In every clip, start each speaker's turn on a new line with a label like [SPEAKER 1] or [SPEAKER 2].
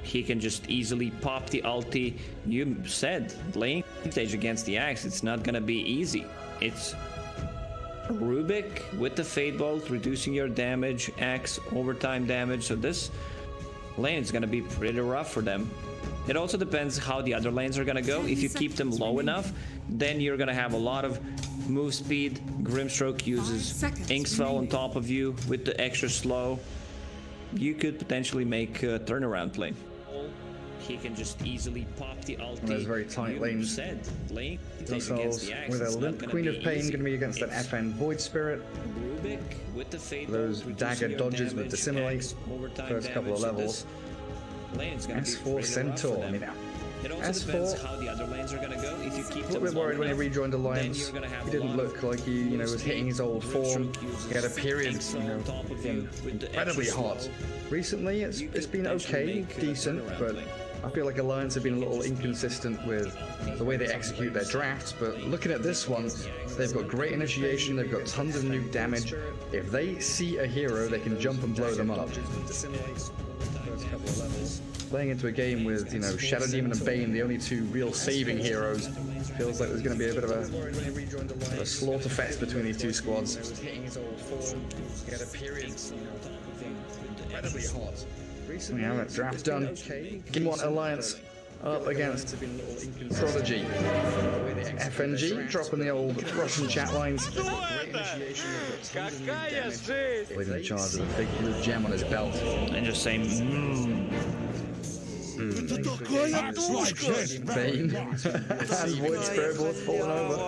[SPEAKER 1] He can just easily pop the ulti. You said lane stage against the Axe, it's not gonna be easy. It's Rubik with the Fade Bolt, reducing your damage, Axe overtime damage, so this lane is gonna be pretty rough for them. It also depends how the other lanes are gonna go. If you keep them low enough, then you're gonna have a lot of move speed. Grimstroke uses Inksfell on top of you with the extra slow. You could potentially make a turnaround play. He can just easily pop the ulti.
[SPEAKER 2] Those very tight lanes. Themselves with a Limp Queen of Pain going to be against an FN Void Spirit. Those dagger dodges with Dissimulate. First couple of levels. S4 Centaur. I mean, S4.
[SPEAKER 1] How the other lanes are gonna go. If you keep
[SPEAKER 2] a little bit worried when he rejoined Alliance. He didn't look like he, was hitting his old form. He had a period, being incredibly hot. Recently, it's been okay, decent, but I feel like Alliance have been a little inconsistent with the way they execute their drafts. But looking at this one, they've got great initiation, they've got tons of nuke damage. If they see a hero, they can jump and blow them up. Playing into a game with, Shadow Demon and Bane, the only two real saving heroes, feels like there's going to be a bit of a slaughter fest between these two squads. We have a draft done. Game 1 Alliance up against Prodigy. FNG dropping the old Russian chat lines. Leading the charge with a big blue gem on his belt.
[SPEAKER 1] And just saying,
[SPEAKER 2] Bane and Void Spirit both falling over.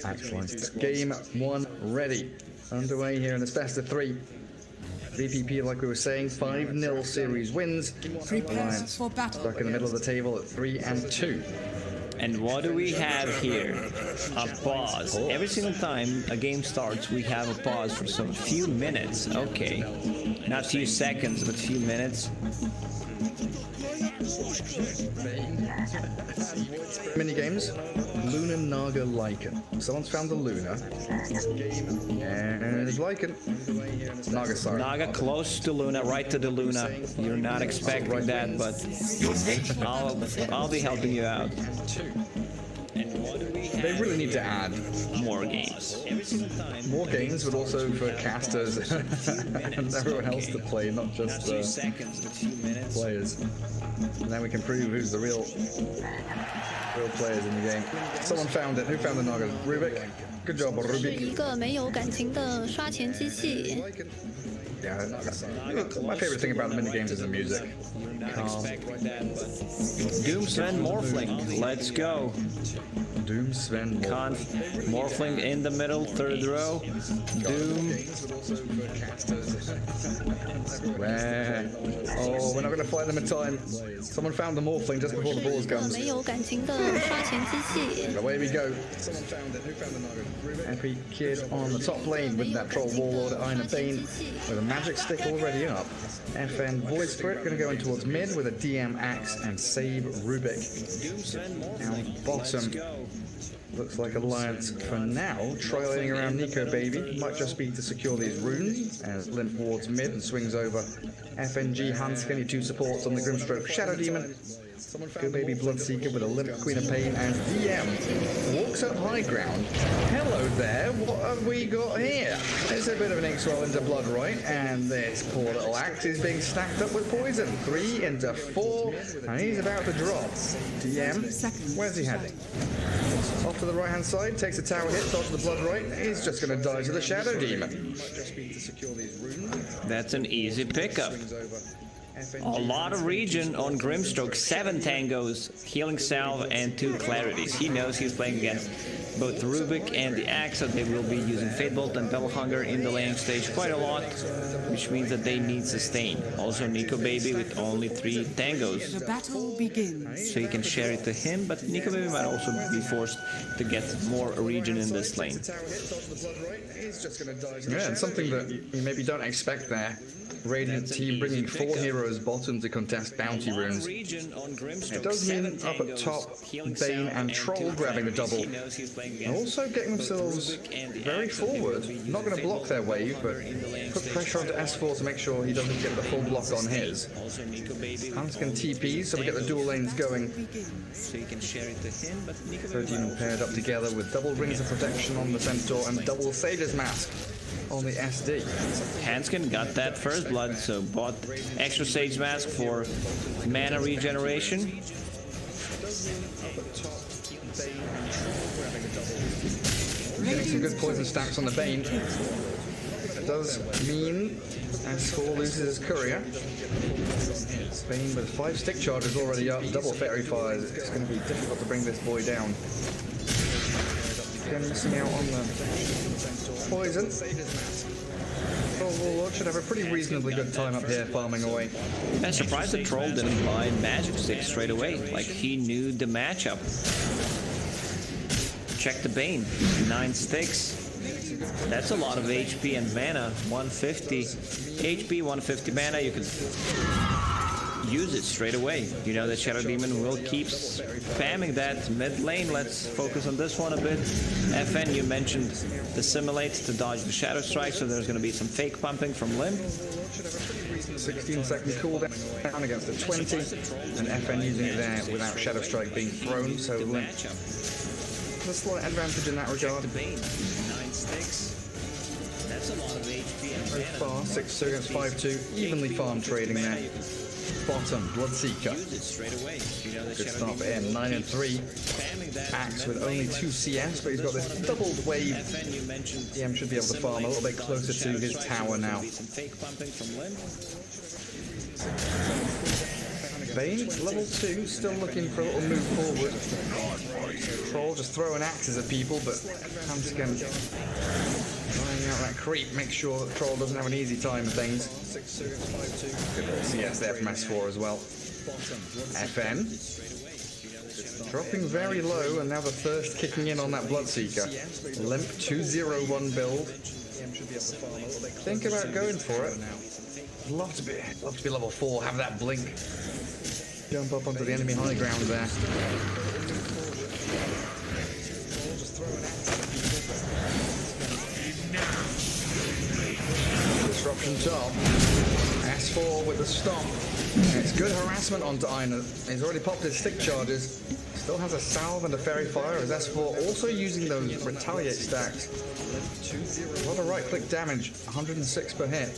[SPEAKER 2] Excellent. Game 1 ready. Underway here in this best of 3. VPP, like we were saying, 5-0 series wins. Alliance stuck in the middle of the table at 3 and 2.
[SPEAKER 1] And what do we have here? A pause. Every single time a game starts, we have a pause for some few minutes. Okay. Not few seconds, but few minutes.
[SPEAKER 2] Mini games. Luna, Naga, Lycan. Someone's found the Luna. And it's Lycan. Naga, sorry.
[SPEAKER 1] Naga close to Luna, right to the Luna. You're not expecting that, but I'll be helping you out.
[SPEAKER 2] They really need to add
[SPEAKER 1] more games.
[SPEAKER 2] More games, but also for casters and everyone else to play, not just players. And then we can prove who's the real players in the game. Someone found it. Who found the Naga? Rubik. Good job, Rubik. Yeah, my favorite thing about the minigames is the music.
[SPEAKER 1] Doom Sven Morphling, let's go.
[SPEAKER 2] Doom Sven
[SPEAKER 1] Morphling in the middle, third row. Doom.
[SPEAKER 2] Oh, we're not going to fight them in time. Someone found the Morphling just before the balls comes. Away we go. Someone found it. Who found the Naga? Epi Kid on the top lane with that Troll Warlord at Iron Bane with a magic stick already up. FN Void Spirit going to go in towards mid with a DM Axe and save Rubik. Now bottom. Looks like Alliance for now, trailing around Nico Baby. Might just be to secure these runes as Limp wards mid and swings over. FNG Hans Kenny 2 supports on the Grimstroke Shadow Demon. Go Baby Bloodseeker with a Limp Queen of Pain, and DM walks up high ground. Hello there, what have we got here? It's a bit of an Inkswell into Blood, right? And this poor little Axe is being stacked up with poison. 3 into 4, and he's about to drop. DM, where's he heading? Off to the right hand side, takes a tower hit, dodges the Blood right. He's just going to die to the Shadow Demon.
[SPEAKER 1] That's an easy pickup. A lot of regen on Grimstroke, 7 tangos, healing salve, and 2 clarities. He knows he's playing against both Rubik and the Axe, so they will be using Fate Bolt and Double Hunger in the laning stage quite a lot, which means that they need sustain. Also Nico Baby with only 3 tangos.
[SPEAKER 3] The battle begins.
[SPEAKER 1] So you can share it to him, but Nico Baby might also be forced to get more regen in this lane.
[SPEAKER 2] Yeah, and something that you maybe don't expect there. Radiant team bringing 4 heroes bottom to contest bounty runes. It does mean up at top, Bane and Troll grabbing the double. And also getting themselves very forward. Not going to block their wave, but put pressure onto S4 to make sure he doesn't get the full block on his. Hanskin TPs, so we get the dual lanes going. Third demon paired up together with double rings of protection on the Centaur and double Sage's Mask on the SD.
[SPEAKER 1] Hanskin got that first blood, so bought extra Sage Mask for mana regeneration.
[SPEAKER 2] Getting some good poison stacks on the Bane. It does mean S4 loses his courier. Bane with 5 stick charges already up, double fairy fires. It's going to be difficult to bring this boy down. Again, missing out on the poison. Troll Warlord should have a pretty reasonably good time up here farming away.
[SPEAKER 1] I'm surprised the Troll didn't buy magic sticks straight away, like he knew the matchup. Check the Bane, 9 sticks. That's a lot of HP and mana, 150 HP, 150 mana. You could use it straight away. You know that Shadow Demon will keep spamming that mid lane. Let's focus on this one a bit. FN, you mentioned the Simulate to dodge the Shadow Strike, so there's going to be some fake pumping from Limp.
[SPEAKER 2] 16-second cooldown against a 20, and FN using it there without Shadow Strike being thrown, so Limp a slight advantage in that regard. So far, 6-2 against 5-2, evenly farm trading there. Bottom, Bloodseeker. Good start for him, 9-3. Axe with only 2 CS, but he's got this doubled wave. DM should be able to farm a little bit closer to his tower now. Bane, level 2, still looking for a little move forward. Troll just throwing axes at people, but Hanskin trying out that creep, make sure that Troll doesn't have an easy time of things. Good little CS there from S4 as well. FN dropping very low, and now the thirst kicking in on that Bloodseeker. Limp 2-0-1 build. Think about going for it. Love to be level 4, have that blink. Jump up onto the enemy high ground there. Disruption top. S4 with the stomp. And it's good harassment onto Aina. He's already popped his stick charges. Still has a salve and a fairy fire as S4 also using those retaliate stacks. A lot of right click damage, 106 per hit.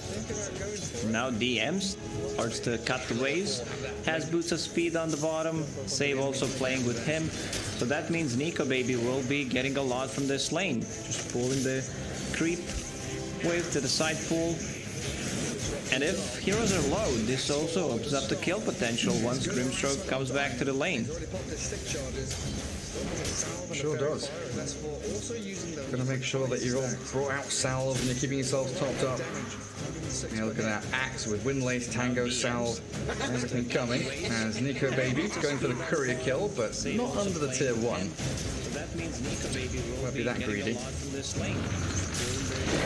[SPEAKER 1] Now DMs starts to cut the waves, has boots of speed on the bottom, Save also playing with him, so that means Nico Baby will be getting a lot from this lane, just pulling the creep wave to the side pool. And if heroes are low, this also opens up the kill potential once Grimstroke comes back to the lane.
[SPEAKER 2] Sure does. Gonna make sure that you've all brought out salve and you're keeping yourselves topped up. Yeah, look at that. Axe with Windlace, Tango, salve, everything coming. As Nico Baby going for the courier kill, but not under the tier 1. Won't be that greedy.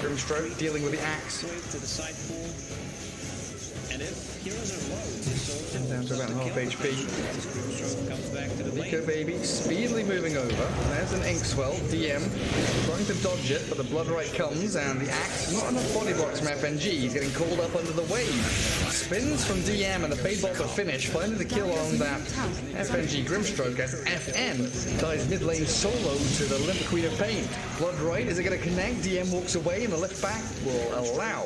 [SPEAKER 2] Grimstroke dealing with the axe. Down to about half HP. Nico Baby speedily moving over. There's an Inkswell, DM, trying to dodge it, but the Bloodright comes, and the axe, not enough body blocks from FNG. He's getting called up under the wave. Spins from DM, and the Fadebolt to finish, finding the kill on that FNG Grimstroke as FN dies mid lane solo to the Limp Queen of Pain. Bloodright, is it going to connect? DM walks away, and the lift back will allow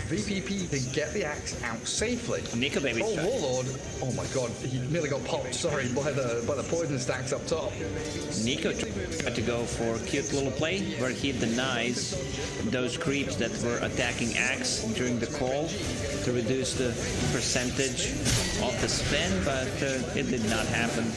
[SPEAKER 2] VPP to get the axe out safely.
[SPEAKER 1] Nico Baby.
[SPEAKER 2] Oh, Warlord. Oh my god, he nearly got popped, sorry, by the poison stacks up top.
[SPEAKER 1] Nico tried to go for a cute little play where he denies those creeps that were attacking Axe during the call to reduce the percentage of the spin, but it did not happen.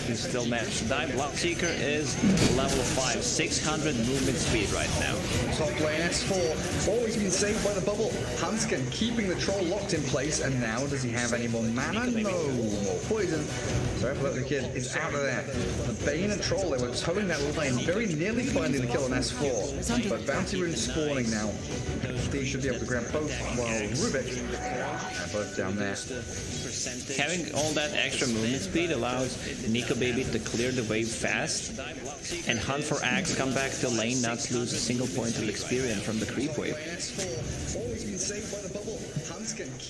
[SPEAKER 1] He still managed to die. Bloodseeker is level 5, 600 movement speed right now.
[SPEAKER 2] Top lane S4, always been saved by the bubble. Hanskin keeping the troll locked in place, and now. Does he have any more mana? No more poison. So Epileptic Kid is out of there. The Bane and Troll, they were towing that line, very nearly finding the kill on S4. But Bounty Rune spawning now. They should be able to grab both, while Rubik are both down there.
[SPEAKER 1] Having all that extra movement speed allows Nico Baby to clear the wave fast and hunt for Axe, come back to lane, not lose a single point of experience from the creep wave.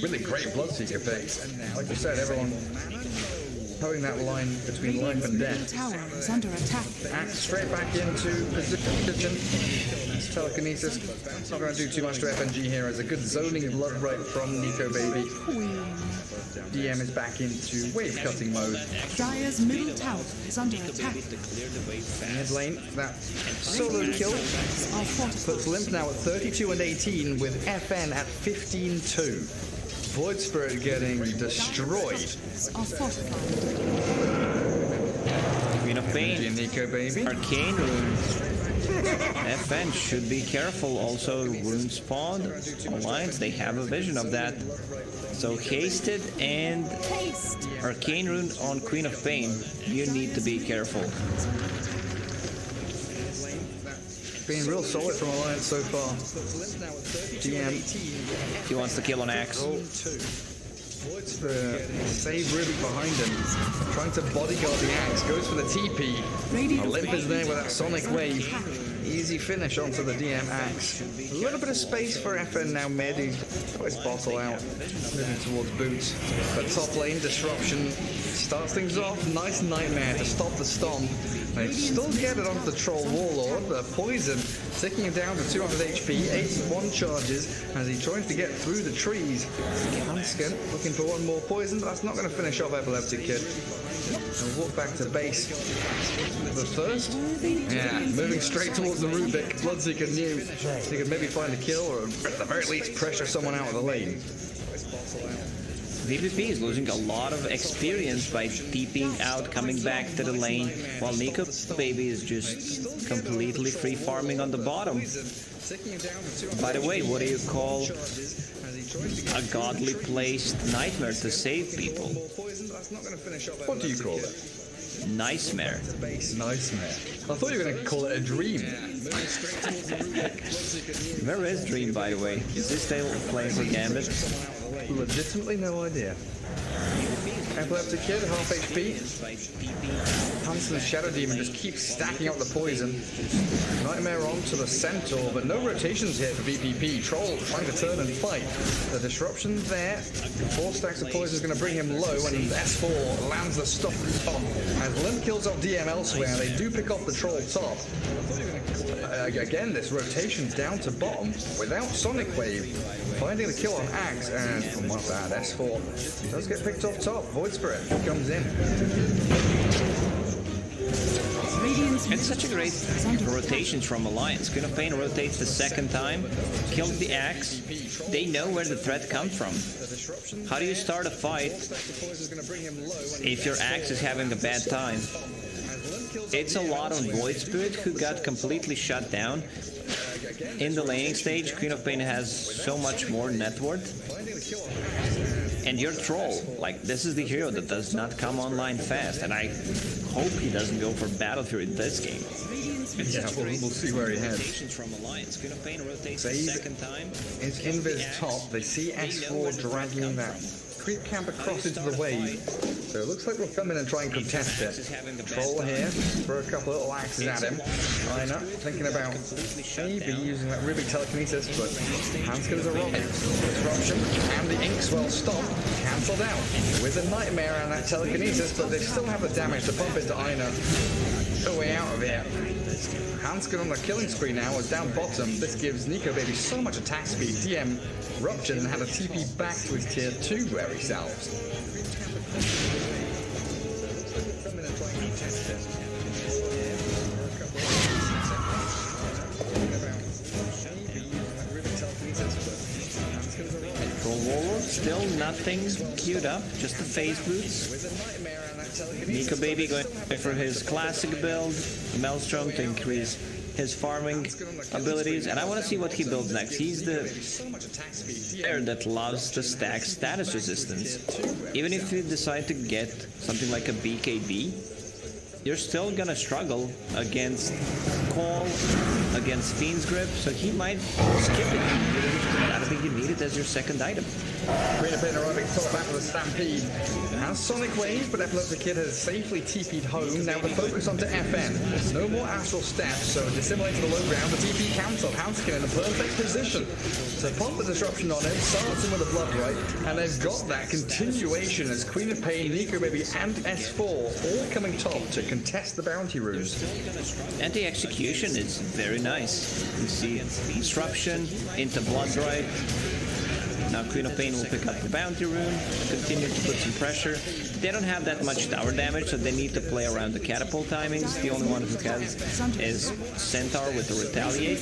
[SPEAKER 2] Really great Bloodseeker pick. Like I said, everyone towing that line between life and death.
[SPEAKER 3] Tower is under attack.
[SPEAKER 2] Axe straight back into position. Telekinesis. It's not going to do too much to FNG here as a good zoning blood right from Nico Baby. DM is back into wave cutting mode.
[SPEAKER 3] Dire's middle tower is under attack.
[SPEAKER 2] Mid lane, that solo kill puts Limp now at 32 and 18 with FN at 15-2. Void Spirit getting destroyed.
[SPEAKER 1] Queen of Pain,
[SPEAKER 2] Nico Baby.
[SPEAKER 1] Arcane Rune. FN should be careful. Also, Rune Spawn, Alliance, they have a vision of that. So Hasted and Arcane Rune on Queen of Pain. You need to be careful.
[SPEAKER 2] Being real solid from Alliance so far. DM.
[SPEAKER 1] He wants to kill on Axe.
[SPEAKER 2] Save Rubik behind him. Trying to bodyguard the Axe. Goes for the TP. Limp is there with that Sonic Wave. Easy finish onto the DM Axe. A little bit of space for FN now mid. He's got his bottle out. Moving towards Boots. But top lane disruption starts things off. Nice Nightmare to stop the stomp. They still get it onto the Troll Warlord. The poison ticking him down to 200 HP. 81 charges as he tries to get through the trees. Hanskin looking for one more poison, but that's not going to finish off Epileptic Kid. And walk back to base. The first? Yeah, moving straight towards the Rubik. Bloodseeker knew he could maybe find a kill or at the very least pressure someone out of the lane.
[SPEAKER 1] VP is losing a lot of experience by deeping out, coming back to the lane, while Nico Baby is just completely free farming on the bottom. By the way, what do you call a godly placed nightmare to save people?
[SPEAKER 2] What do you call it?
[SPEAKER 1] Nice-mare.
[SPEAKER 2] Nice-mare. I thought you were going to call it a dream.
[SPEAKER 1] Where is Dream, by the way? Is this still playing for Gambit?
[SPEAKER 2] Legitimately no idea. Epileptic Kid, half HP. Hansen's Shadow Demon just keeps stacking up the poison. Nightmare on to the Centaur, but no rotations here for VPP. Troll trying to turn and fight. The disruption there. 4 stacks of poison is going to bring him low, and S4 lands the stop top. As Limp kills off DM elsewhere, they do pick off the Troll top. Again, this rotation's down to bottom without Sonic Wave. Finding the kill on Axe, and from what that, S4 does get picked off top. Void Spirit comes in.
[SPEAKER 1] It's such a great rotations from Alliance. Queen of Pain rotates the second time, kills the Axe. They know where the threat comes from. How do you start a fight if your Axe is having a bad time? It's a lot on Void Spirit, who got completely shut down. In the laning stage, Queen of Pain has so much more net worth. And your Troll, like, this is the hero that does not come online fast, and I hope he doesn't go for Battle Fury this game.
[SPEAKER 2] Yeah, we'll see where he heads. Save is Invis top. They see S4 dragging that creep camp across into the wave. So it looks like we'll come in and try and contest it. Troll here, throw a couple little axes at him. Liner, thinking about maybe using that Rubik telekinesis, but Hanskin's a rocket. Disruption and the Inkswell stop cancelled out with a Nightmare and that telekinesis, but they still have the damage to pump into Aina. No way out of here. Hanskin on the killing spree now is down bottom. This gives Nico Baby so much attack speed. DM ruptured and had a TP back to his tier 2 where he salves.
[SPEAKER 1] Troll Warlord, still nothing queued up, just the phase boots. Nico Baby going for his classic build, Maelstrom to increase his farming abilities, and I want to see what he builds next. He's the player that loves to stack status resistance. Even if you decide to get something like a BKB, you're still gonna struggle against Call, against Fiend's Grip, so he might skip it. I don't think you need it as your second item.
[SPEAKER 2] Queen of Pain arriving top after the Stampede. Has Sonic Wave, but Epileptic Kid has safely TP'd home. Now the focus onto FN. No more Astral Steps, so dissimulating the low ground, the TP counts up. Hanskin in the perfect position to pump the disruption on him, starts him with a Blood Right, and they've got that continuation as Queen of Pain, Nico Baby, and S4 all coming top to contest the bounty runes.
[SPEAKER 1] And the execution is very nice. You see disruption into Blood Right. Now Queen of Pain will pick up the bounty rune, continue to put some pressure. They don't have that much tower damage, so they need to play around the catapult timings. The only one who has is Centaur with the Retaliate.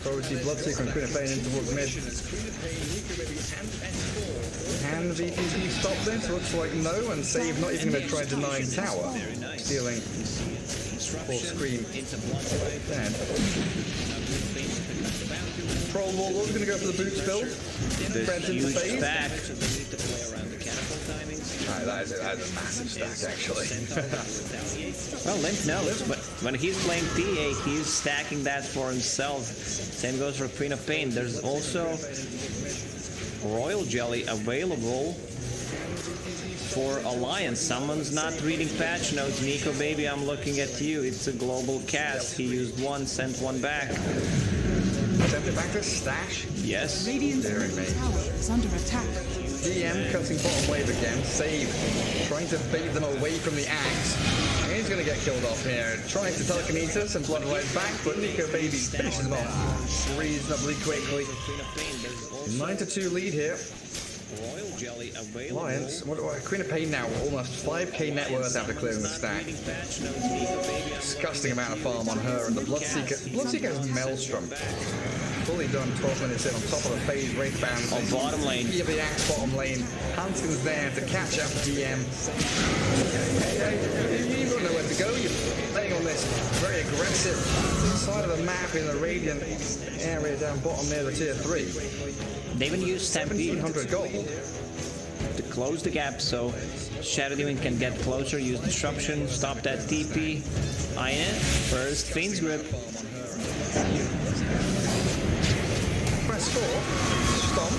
[SPEAKER 2] So we see Bloodseeker and Queen of Pain in towards mid. Can VP stop this? Looks like no, and Save not even going to try denying tower. Stealing full screen. Dead. Troll Warlord's going to go for the boots build.
[SPEAKER 1] This huge stack.
[SPEAKER 2] That is a massive stack, actually.
[SPEAKER 1] Well, Limp knows, but when he's playing TA, he's stacking that for himself. Same goes for Queen of Pain. There's also Royal Jelly available for Alliance. Someone's not reading patch notes. Nico Baby, I'm looking at you. It's a global cast. He used one, sent one back.
[SPEAKER 2] Sent it back to stash?
[SPEAKER 1] Yes.
[SPEAKER 3] Radiant's tower is under attack.
[SPEAKER 2] DM cutting bottom wave again. Save. Trying to bait them away from the axe. And he's going to get killed off here. Tries to telekinesis and Blood Right back, but Nico Baby finishes him off reasonably quickly. 9-2 lead here.
[SPEAKER 1] Royal Jelly available.
[SPEAKER 2] Alliance. Queen of Pain now, almost 5k net worth after clearing the stack. Disgusting amount of farm on her, and the Bloodseeker. Bloodseeker has Maelstrom. Fully done, 12 minutes in on top of the phase, Wraith Band.
[SPEAKER 1] On bottom lane.
[SPEAKER 2] Of the axe bottom lane. Hanskin's there to catch up DM. You don't know where to go. You're playing on this very aggressive side of the map in the Radiant area down bottom near the tier 3.
[SPEAKER 1] They even use Stampede
[SPEAKER 2] 1700 gold
[SPEAKER 1] to close the gap, so Shadow Demon can get closer, use Disruption, stop that TP. Ian, first Fiend's Grip.
[SPEAKER 2] Press 4, stomp,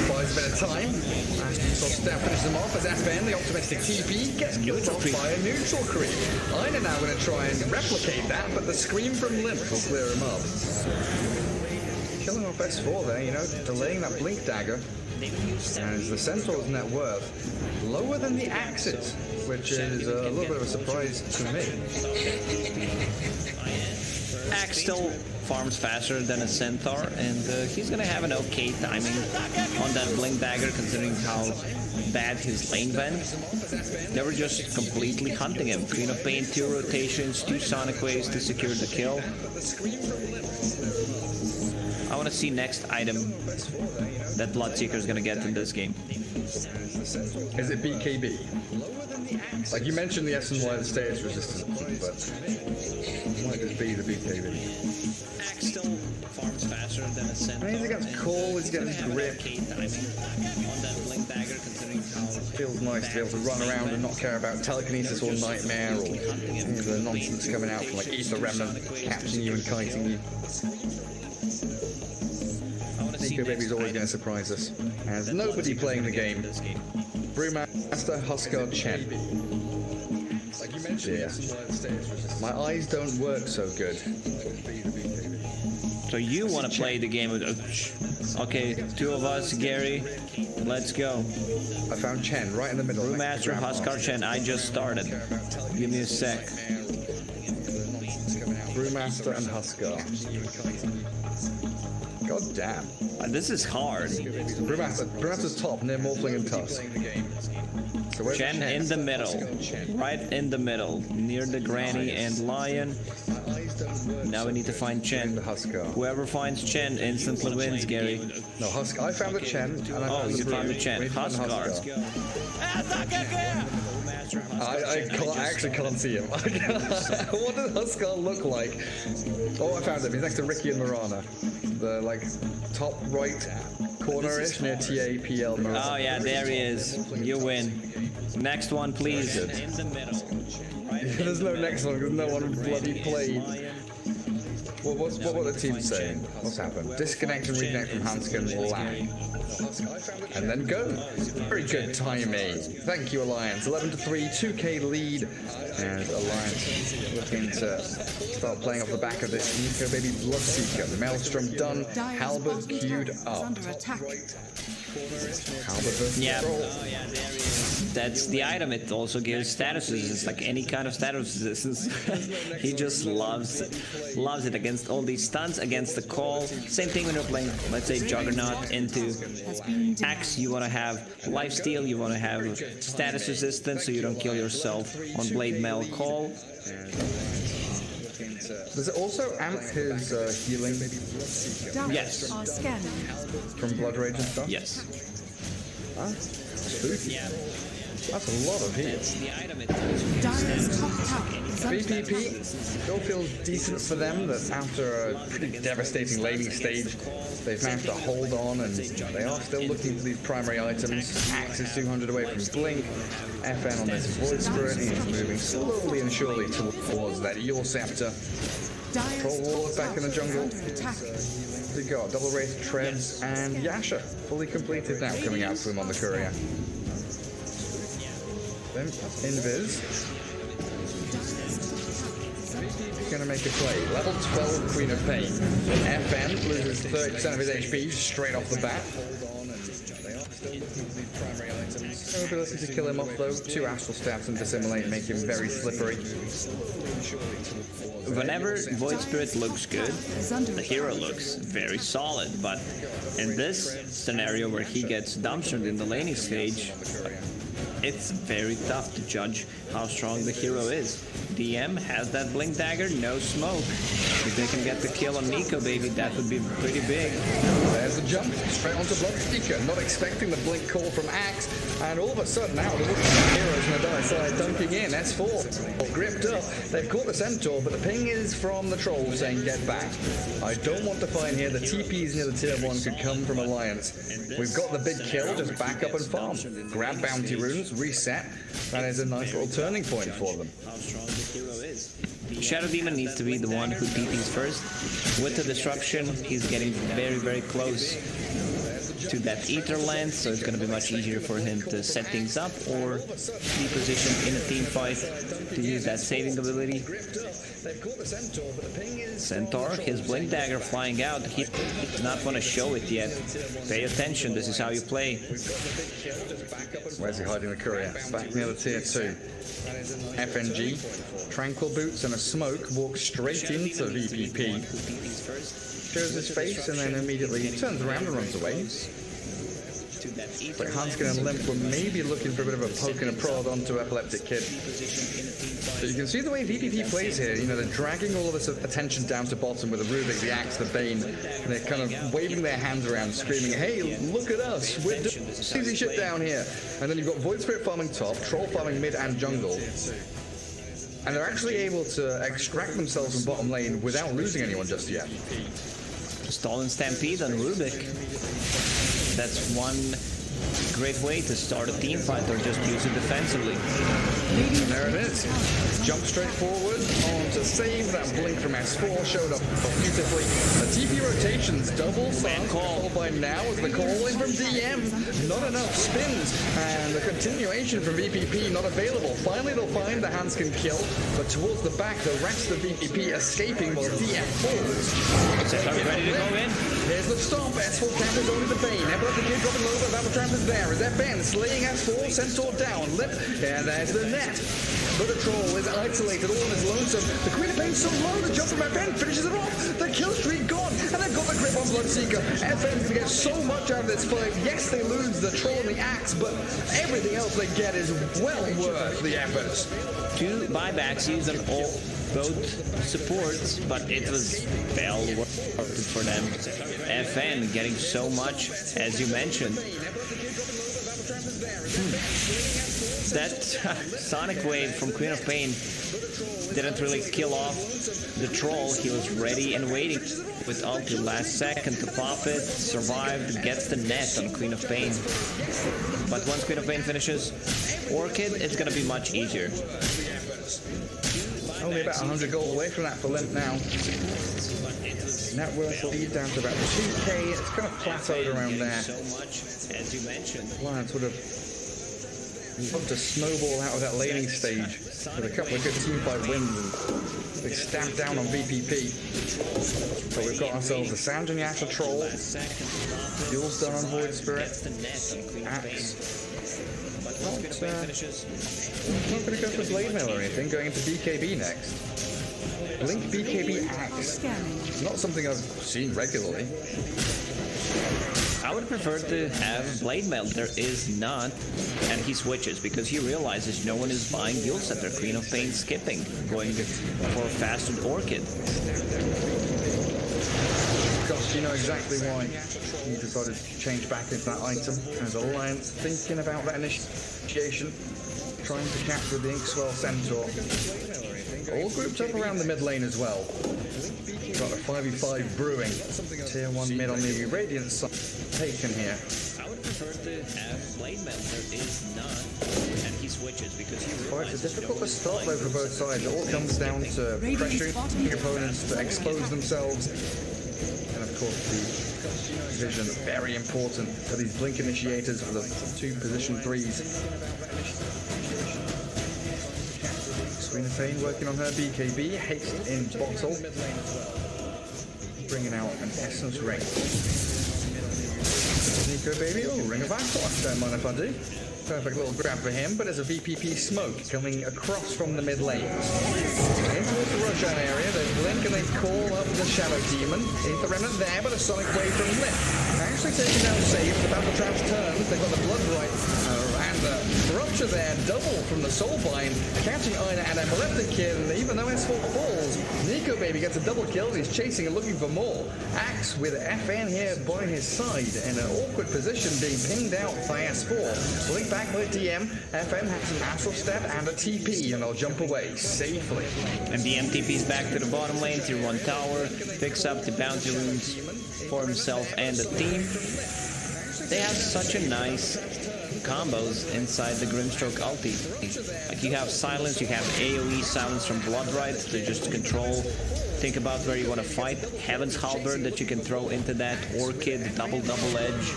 [SPEAKER 2] buys a bit of time. So Stab finishes them off as FN, the optimistic TP, gets killed off by a neutral creep. Ina now going to try and replicate that, but the scream from Limp will clear him up. Killing off S4 there, you know, delaying that Blink Dagger. And the Centaur's net worth lower than the Axe's, which is a little bit of a surprise to me.
[SPEAKER 1] Axe still farms faster than a Centaur, and he's gonna have an okay timing on that Blink Dagger considering how bad his lane went. They were just completely hunting him. Queen of Pain, 2 rotations, 2 Sonic Waves to secure the kill. I want to see next item that Bloodseeker is going to get in this game.
[SPEAKER 2] Is it BKB? Like you mentioned the S and Y status resistance, but it might just be the BKB.
[SPEAKER 1] Axe still farms faster than a Centaur.
[SPEAKER 2] He's against Call, he's against Grip. Feels nice to be able to run around and not care about telekinesis or nightmare or any of the nonsense coming out from like Ether Remnant catching you and kiting you. Nico Baby's always going to surprise us. There's nobody playing the game. Brewmaster, Huskar, Chen. Yeah. My eyes don't work so good.
[SPEAKER 1] So you want to play the game with... Okay, 2 of us, Gary. Let's go.
[SPEAKER 2] I found Chen right in the middle.
[SPEAKER 1] Brewmaster, Huskar, Chen. I just started. Give me a sec.
[SPEAKER 2] Brewmaster and Huskar. God damn.
[SPEAKER 1] This is hard.
[SPEAKER 2] Brewmaster's top near Morphling and Tusk. So
[SPEAKER 1] Chen in the middle. Right in the middle. Near the Granny and Lion. Now we need to find Chen. Whoever finds Chen instantly wins, Gary.
[SPEAKER 2] No, Huskar. I found the Chen. And
[SPEAKER 1] you found the Chen. Huskar.
[SPEAKER 2] I actually can't see him. What does Huskar look like? Oh, I found him. He's next to Ricky and Marana. The like top right corner-ish near TAPL Marana.
[SPEAKER 1] Oh yeah, there he is. You win. Next one, please. In the middle.
[SPEAKER 2] There's no next one because no one bloody played. What were the teams saying? What's happened? Disconnect and reconnect from Hanskin lag. And then go. Very good timing. Thank you, Alliance. 11-3, 2K lead. And Alliance looking to start playing off the back of this Nico Baby Bloodseeker. The Maelstrom done. Halberd queued up. Halberd versus Troll.
[SPEAKER 1] That's the item. It also gives statuses. It's like any kind of status resistance. He just loves it against all these stuns, against the call. Same thing when you're playing, let's say, Juggernaut into Axe. You want to have lifesteal, you want to have status resistance so you don't kill yourself on Blade Mail call.
[SPEAKER 2] Does it also amp his healing?
[SPEAKER 1] Yes.
[SPEAKER 2] From Blood Rage and stuff?
[SPEAKER 1] Yes.
[SPEAKER 2] Huh? Spooky. That's a lot of heals. VP still feels decent for them that after a pretty devastating laning stage, they've managed to hold on and they are still looking for these primary items. Axe is 200 away from Blink. FN on this Void Spirit, he's moving slowly and surely towards that Eel Scepter. Troll Warlord back in the jungle. We got double Wraith Treads and Yasha fully completed now coming out to him on the courier. Then Invis. Gonna make a play. Level 12 Queen of Pain. FN loses 30% of his HP straight off the bat. No ability to kill him off though. 2 Astral Stabs and Dissimulate make him very slippery.
[SPEAKER 1] Whenever Void Spirit looks good, the hero looks very solid, but in this scenario where he gets dumpstered in the laning stage, it's very tough to judge how strong the hero is. DM has that Blink Dagger, no smoke. If they can get the kill on Nico Baby, that would be pretty big.
[SPEAKER 2] There's a jump straight onto Bloodseeker, not expecting the blink call from Axe, and all of a sudden now the heroes in the die side dunking in. S4 all gripped up. They've caught the Centaur, but the ping is from the Troll saying get back. I don't want to find here. The TPs near the tier 1 could come from Alliance. We've got the big kill, just back up and farm. Grab bounty runes, reset. That is a nice little turning point for them.
[SPEAKER 1] Shadow Demon needs to be the one who DPs first. With the disruption, he's getting very, very close to that Ether Lens, so it's going to be much easier for him to set things up or be positioned in a team fight to use that saving ability. Centaur, his Blink Dagger flying out. He does not want to show it yet. Pay attention, this is how you play.
[SPEAKER 2] Where's he hiding the courier? Back near the tier 2. FNG, Tranquil Boots and a smoke walk straight into VP. Shows his face and then immediately turns around and runs away. But Hanskin and Limp were maybe looking for a bit of a poke and a prod onto Epileptic Kid. But you can see the way VPP plays here. You know, they're dragging all of this attention down to bottom with the Rubik, the Axe, the Bane. And they're kind of waving their hands around, screaming, hey, look at us, we're doing easy shit down here. And then you've got Void Spirit farming top, Troll farming mid and jungle. And they're actually able to extract themselves from bottom lane without losing anyone just yet.
[SPEAKER 1] Stolen Stampede on Rubik. That's one great way to start a team fight or just use it defensively.
[SPEAKER 2] And there it is. Jump straight forward on to save. That blink from S4 showed up beautifully. The TP rotations double sun call by now as the call in from DM. Not enough spins. And the continuation from VPP not available. Finally they'll find the Hanskin kill, but towards the back the rest of VPP escaping while DM falls.
[SPEAKER 1] Ready to go in?
[SPEAKER 2] Here's the stomp. S4 counters only the Bane. Epileptic Kid dropping low, but Battle Trap is there. Is that Ben slaying S4? Centaur down. Lip. Yeah, there's the net. But the Troll is isolated all on his lonesome. The Queen of Pain's so low, the jump from FN finishes it off. The kill streak gone, and they've got the grip on Bloodseeker. FN's gonna get so much out of this fight. Yes, they lose the Troll and the Axe, but everything else they get is well worth the efforts.
[SPEAKER 1] 2 buybacks used on both supports, but it was well worth it for them. FN getting so much, as you mentioned. That Sonic Wave from Queen of Pain didn't really kill off the troll. He was ready and waiting with ulti last second to pop it, survived, gets the net on Queen of Pain. But once Queen of Pain finishes Orchid, it's gonna be much easier.
[SPEAKER 2] Only about 100 gold away from that for Limp now. Net worth lead down to about 2k. It's kind of plateaued around there.
[SPEAKER 1] So much, as you mentioned.
[SPEAKER 2] Lions would have loved to snowball out of that laning stage with a couple of good teamfight wins, and they stamped down on VP.P. So we've got ourselves a Sound and Yasha troll. Duel's done on Void Spirit. Axe. Not going to go for Blade Mail or anything, going into BKB next. Blink BKB Axe. Not something I've seen regularly.
[SPEAKER 1] I would prefer to have Blade Mail. There is not, and he switches because he realizes no one is buying Duel Center. Queen of Pain skipping, going for a faster Orchid.
[SPEAKER 2] Gosh, you know exactly why he decided to change back into that item. As Alliance thinking about that initiation, trying to capture the Inkswell Centaur. All grouped up around the mid lane as well. Got a 5v5 brewing. Tier 1 mid on the Radiant side taken here.
[SPEAKER 1] I would prefer to have Blade Mail. There is none, and he switches because he realizes
[SPEAKER 2] It's difficult to start though for both sides. It all comes down to pressuring opponents to expose themselves. And of course the vision, very important for these blink initiators for the 2 position 3s. Queen of Pain working on her BKB, haste in bottle, bringing out an Essence Ring. Nico Baby, oh, Ring of Avalanche, don't mind if I do. Perfect little grab for him, but there's a VP.P smoke coming across from the mid lane. In towards the rush hour area, they blink and they call up the Shadow Demon. Ain't the remnant there, but a Sonic Wave from Limp. Actually taking down safe, the battle traps turns, they've got the Blood Right, and the Rupture there, double from the Soulbind, catching Ina and Epileptic Kid, and even though S4 falls, Nico Baby gets a double kill, he's chasing and looking for more. Axe with FN here by his side, in an awkward position, being pinged out by S4. Blink back with DM, FN has an Astral Step and a TP, and they'll jump away safely.
[SPEAKER 1] And the MTP's back to the bottom lane, tier 1 tower, picks up the bounty runes for himself and the team. They have such a nice combos inside the Grimstroke ulti. Like you have silence, you have AoE silence from Bloodright to just control. Think about where you want to fight. Heaven's Halberd that you can throw into that Orchid, double edge,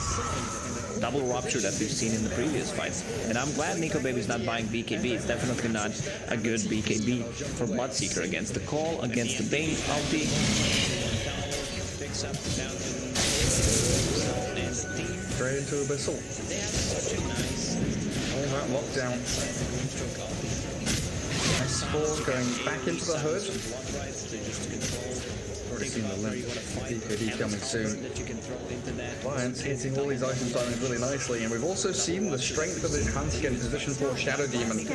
[SPEAKER 1] double Rupture that we've seen in the previous fights. And I'm glad Nico Baby's not buying BKB. It's definitely not a good BKB for Bloodseeker against the Call, against the Bane ulti.
[SPEAKER 2] Straight into Abyssal. All that lockdown. S4 going back into the hood. Already seen the Limp. BKB coming soon. Lions hitting all these item timings really nicely, and we've also seen the strength of his Huntskin position for Shadow Demon.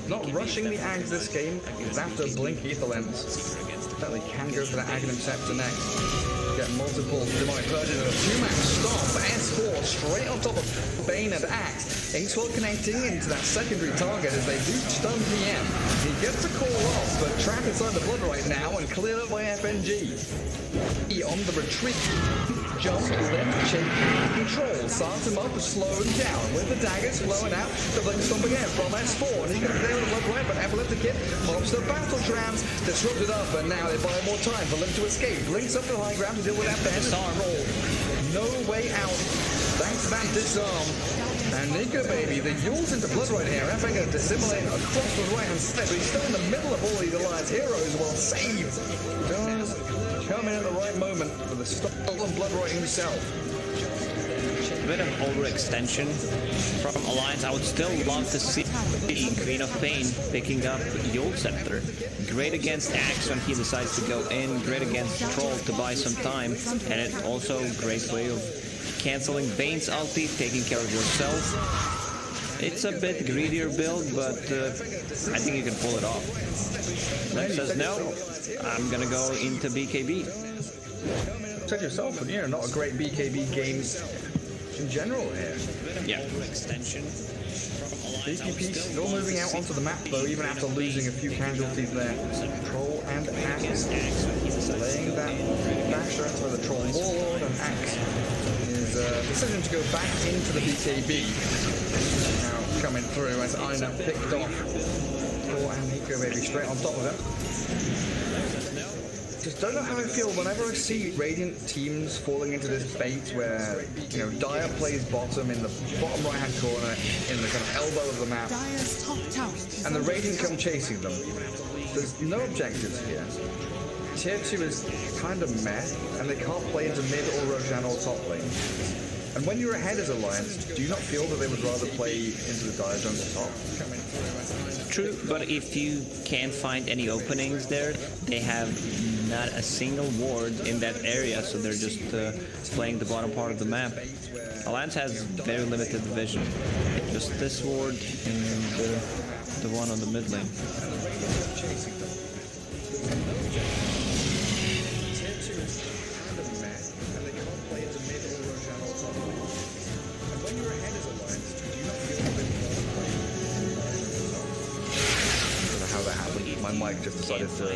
[SPEAKER 2] Not rushing the Ags this game, is after Blink Ether Lens. But they can go for that Aghanim Scepter next. Get multiple Demonic Purges and a 2-man stomp. S4 straight on top of Bane and Axe. Inkswell connecting into that secondary target as they do stun PM. He gets the call off, but trapped inside the Blood right now and cleared up by FNG. He on the retreat. Jump, lift, chip, control. Starts him up and slow him down. With the daggers flowing out, the blink stomp again from S4. And he's going to stay with the Blood right, but Epileptic Kid pops the battle trams, disrupted up, and now they buy more time for Limp to escape. Links up to the high ground to deal with that disarm roll. No way out. Thanks to that disarm. And Nico Baby, the Yules into Blood right here. FN going to dissimulate across the right hand side, but he's still in the middle of all these Alliance heroes. Well saved. Does come in at the right moment for the stolen Blood right himself.
[SPEAKER 1] A bit of overextension from Alliance. I would still love to see Queen of Pain picking up Yule Scepter. Great against Axe when he decides to go in. Great against Troll to buy some time. And it also a great way of canceling Bane's ulti, taking care of yourself. It's a bit greedier build, but I think you can pull it off. Limp says no, I'm gonna go into BKB.
[SPEAKER 2] Said yourself, you know, not a great BKB game in general here.
[SPEAKER 1] Yeah. Extension.
[SPEAKER 2] VP still moving out onto the map though, even after losing a few casualties there. Troll and Axe laying that basher for the Troll Warlord, and Axe his decision to go back into the BKB. Now coming through as Aina picked off Troll and Nico Baby straight on top of him. Just don't know how I feel whenever I see Radiant teams falling into this bait where, you know, Dire plays bottom in the bottom right hand corner in the kind of elbow of the map,
[SPEAKER 3] Dire's top tower
[SPEAKER 2] and the Radiant come chasing them. There's no objectives here. Tier 2 is kind of meh, and they can't play into mid or Roshan or top lane. And when you're ahead as Alliance, do you not feel that they would rather play into the Dire jungle top?
[SPEAKER 1] True, but if you can't find any openings there, they have not a single ward in that area, so they're just playing the bottom part of the map. Alliance has very limited vision. Just this ward and the one on the mid lane.
[SPEAKER 2] My mic just decided to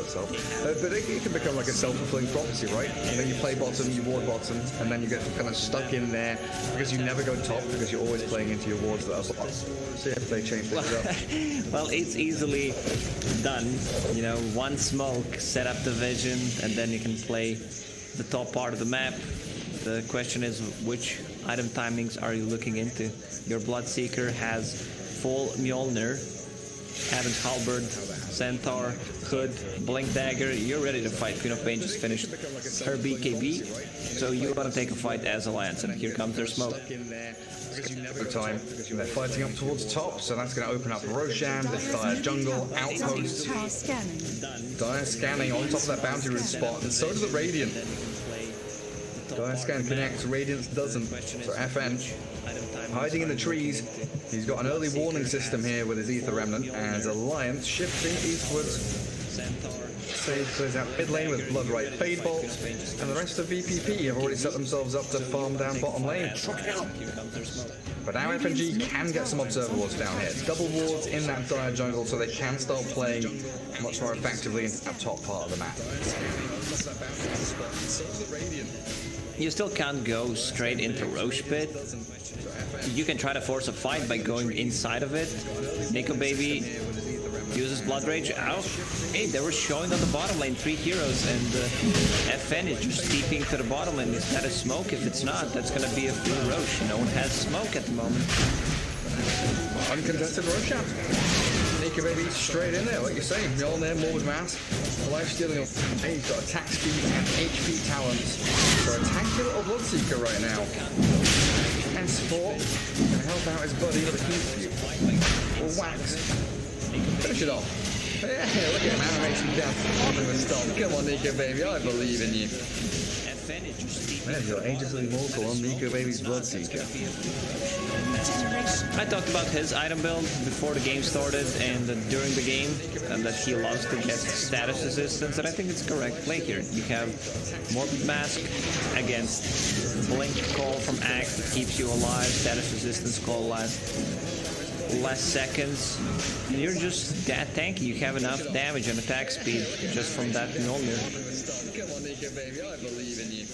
[SPEAKER 2] itself. But it can become like a self-fulfilling prophecy, right? And then you play bottom, you ward bottom, and then you get kind of stuck in there because you never go top because you're always playing into your wards that are bottom. See if they change things up.
[SPEAKER 1] Well, it's easily done. You know, one smoke, set up the vision, and then you can play the top part of the map. The question is, which item timings are you looking into? Your Bloodseeker has full Mjolnir, Heaven's Halberd, Centaur, Hood, Blink Dagger. You're ready to fight. Queen of Pain just finished her BKB, so you want to take a fight as Alliance, and here comes their smoke.
[SPEAKER 2] The time they're fighting up towards top, so that's going to open up Roshan, the Dire jungle outpost. Dire scanning on top of that bounty room spot, and so does the Radiant. Dire scan connects, Radiance doesn't. So FN hiding in the trees. He's got an early warning system here with his Ether Remnant, as Alliance shifting eastwards. Sage clears out mid lane with Bloodright Fade Bolt, and the rest of VPP have already set themselves up to farm down bottom lane. But now FNG can get some Observer Wards down here. Double wards in that Dire jungle, so they can start playing much more effectively in that top part of the map.
[SPEAKER 1] You still can't go straight into Roche Pit. You can try to force a fight by going inside of it. Nico Baby uses Blood Rage out. Hey, they were showing on the bottom lane 3 heroes, and FN is just steeping to the bottom lane. Is that a smoke? If it's not, that's going to be a free Roche. No one has smoke at the moment.
[SPEAKER 2] Uncontested Roshan. Nico Baby straight in there, like you're saying. Mjolnir, Morbid Mass, life stealing. Hey, he's got attack speed and HP talents. So a tanky little Bloodseeker right now. S4 can help out his buddy with a keep or wax. Finish it off. Yeah, look at him animation down onto the stomp. Come on, Nico Baby, I believe in you. There's your agelessly immortal on Nico Baby's Bloodseeker.
[SPEAKER 1] I talked about his item build before the game started and during the game, and that he loves to get status resistance, and I think it's correct play here. You have Morbid Mask against Blink Call from Axe that keeps you alive, status resistance call less seconds, and you're just that tanky. You have enough damage and attack speed just from that Mjolnir.
[SPEAKER 2] Come on, Nico Baby, I believe in you.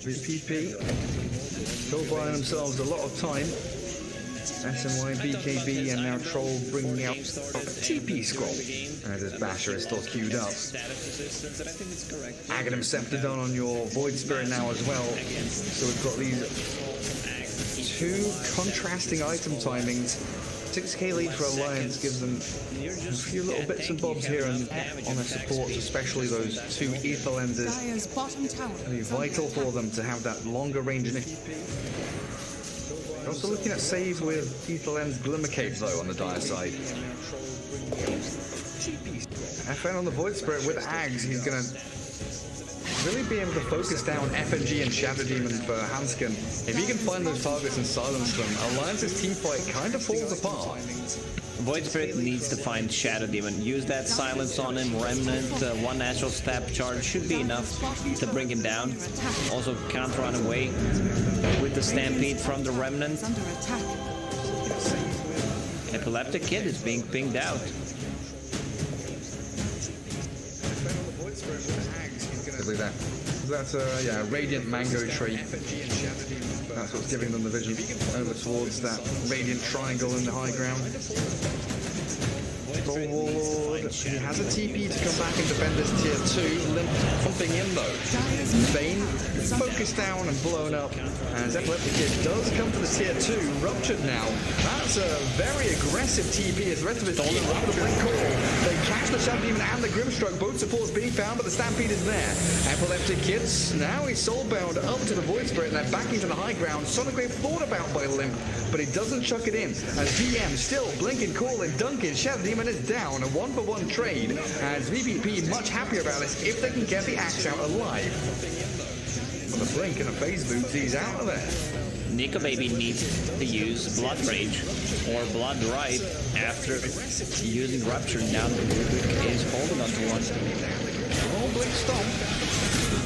[SPEAKER 2] VP still buying themselves a lot of time. SNY, BKB, and now Troll bringing out a TP scroll as his Basher is still queued up. Aghanim Scepterdon on your Void Spirit now as well. So we've got these 2 contrasting item timings. 6k lead for Alliance gives them a few little bits and bobs here on their supports, especially those 2 Ether lenses. It'll be vital for them to have that longer range. Also looking at saves with Ether Lens Glimmer Cape though on the Dire side. FN on the Void Spirit with Ags, he's gonna really be able to focus down FNG and Shadow Demon for Hanskin. If he can find those targets and silence them, Alliance's team fight kind of falls apart.
[SPEAKER 1] Void Spirit needs to find Shadow Demon. Use that silence on him. Remnant, one natural step charge should be enough to bring him down. Also can't run away with the Stampede from the Remnant.
[SPEAKER 3] Under attack.
[SPEAKER 1] Epileptic Kid is being pinged out.
[SPEAKER 2] Look at that. That's a Radiant Mango Tree. That's what's giving them the vision over towards that Radiant Triangle in the high ground. Warlord, he has a TP to come back and defend this tier 2. Limp pumping in though. Bane focused down and blown up. As Epileptic Kid does come to the tier 2, ruptured now. That's a very aggressive TP as the rest of his team have the blink call. They catch the Shadow Demon and the Grimstroke. Both supports being found, but the Stampede is there. Epileptic Kids, now he's soulbound up to the Void Spirit and then back into the high ground. Sonic Wave thought about by Limp, but he doesn't chuck it in. As DM still blinking, calling, dunking. Shadow Demon is down. A 1-for-1 trade. As VP much happier about this if they can get the axe out alive. But the blink and a phase boots, he's out of there.
[SPEAKER 1] Nico Baby needs to use Blood Rage or Blood Right after using Rupture. Now the Rubik is holding on to one.
[SPEAKER 2] Roll blink stomp.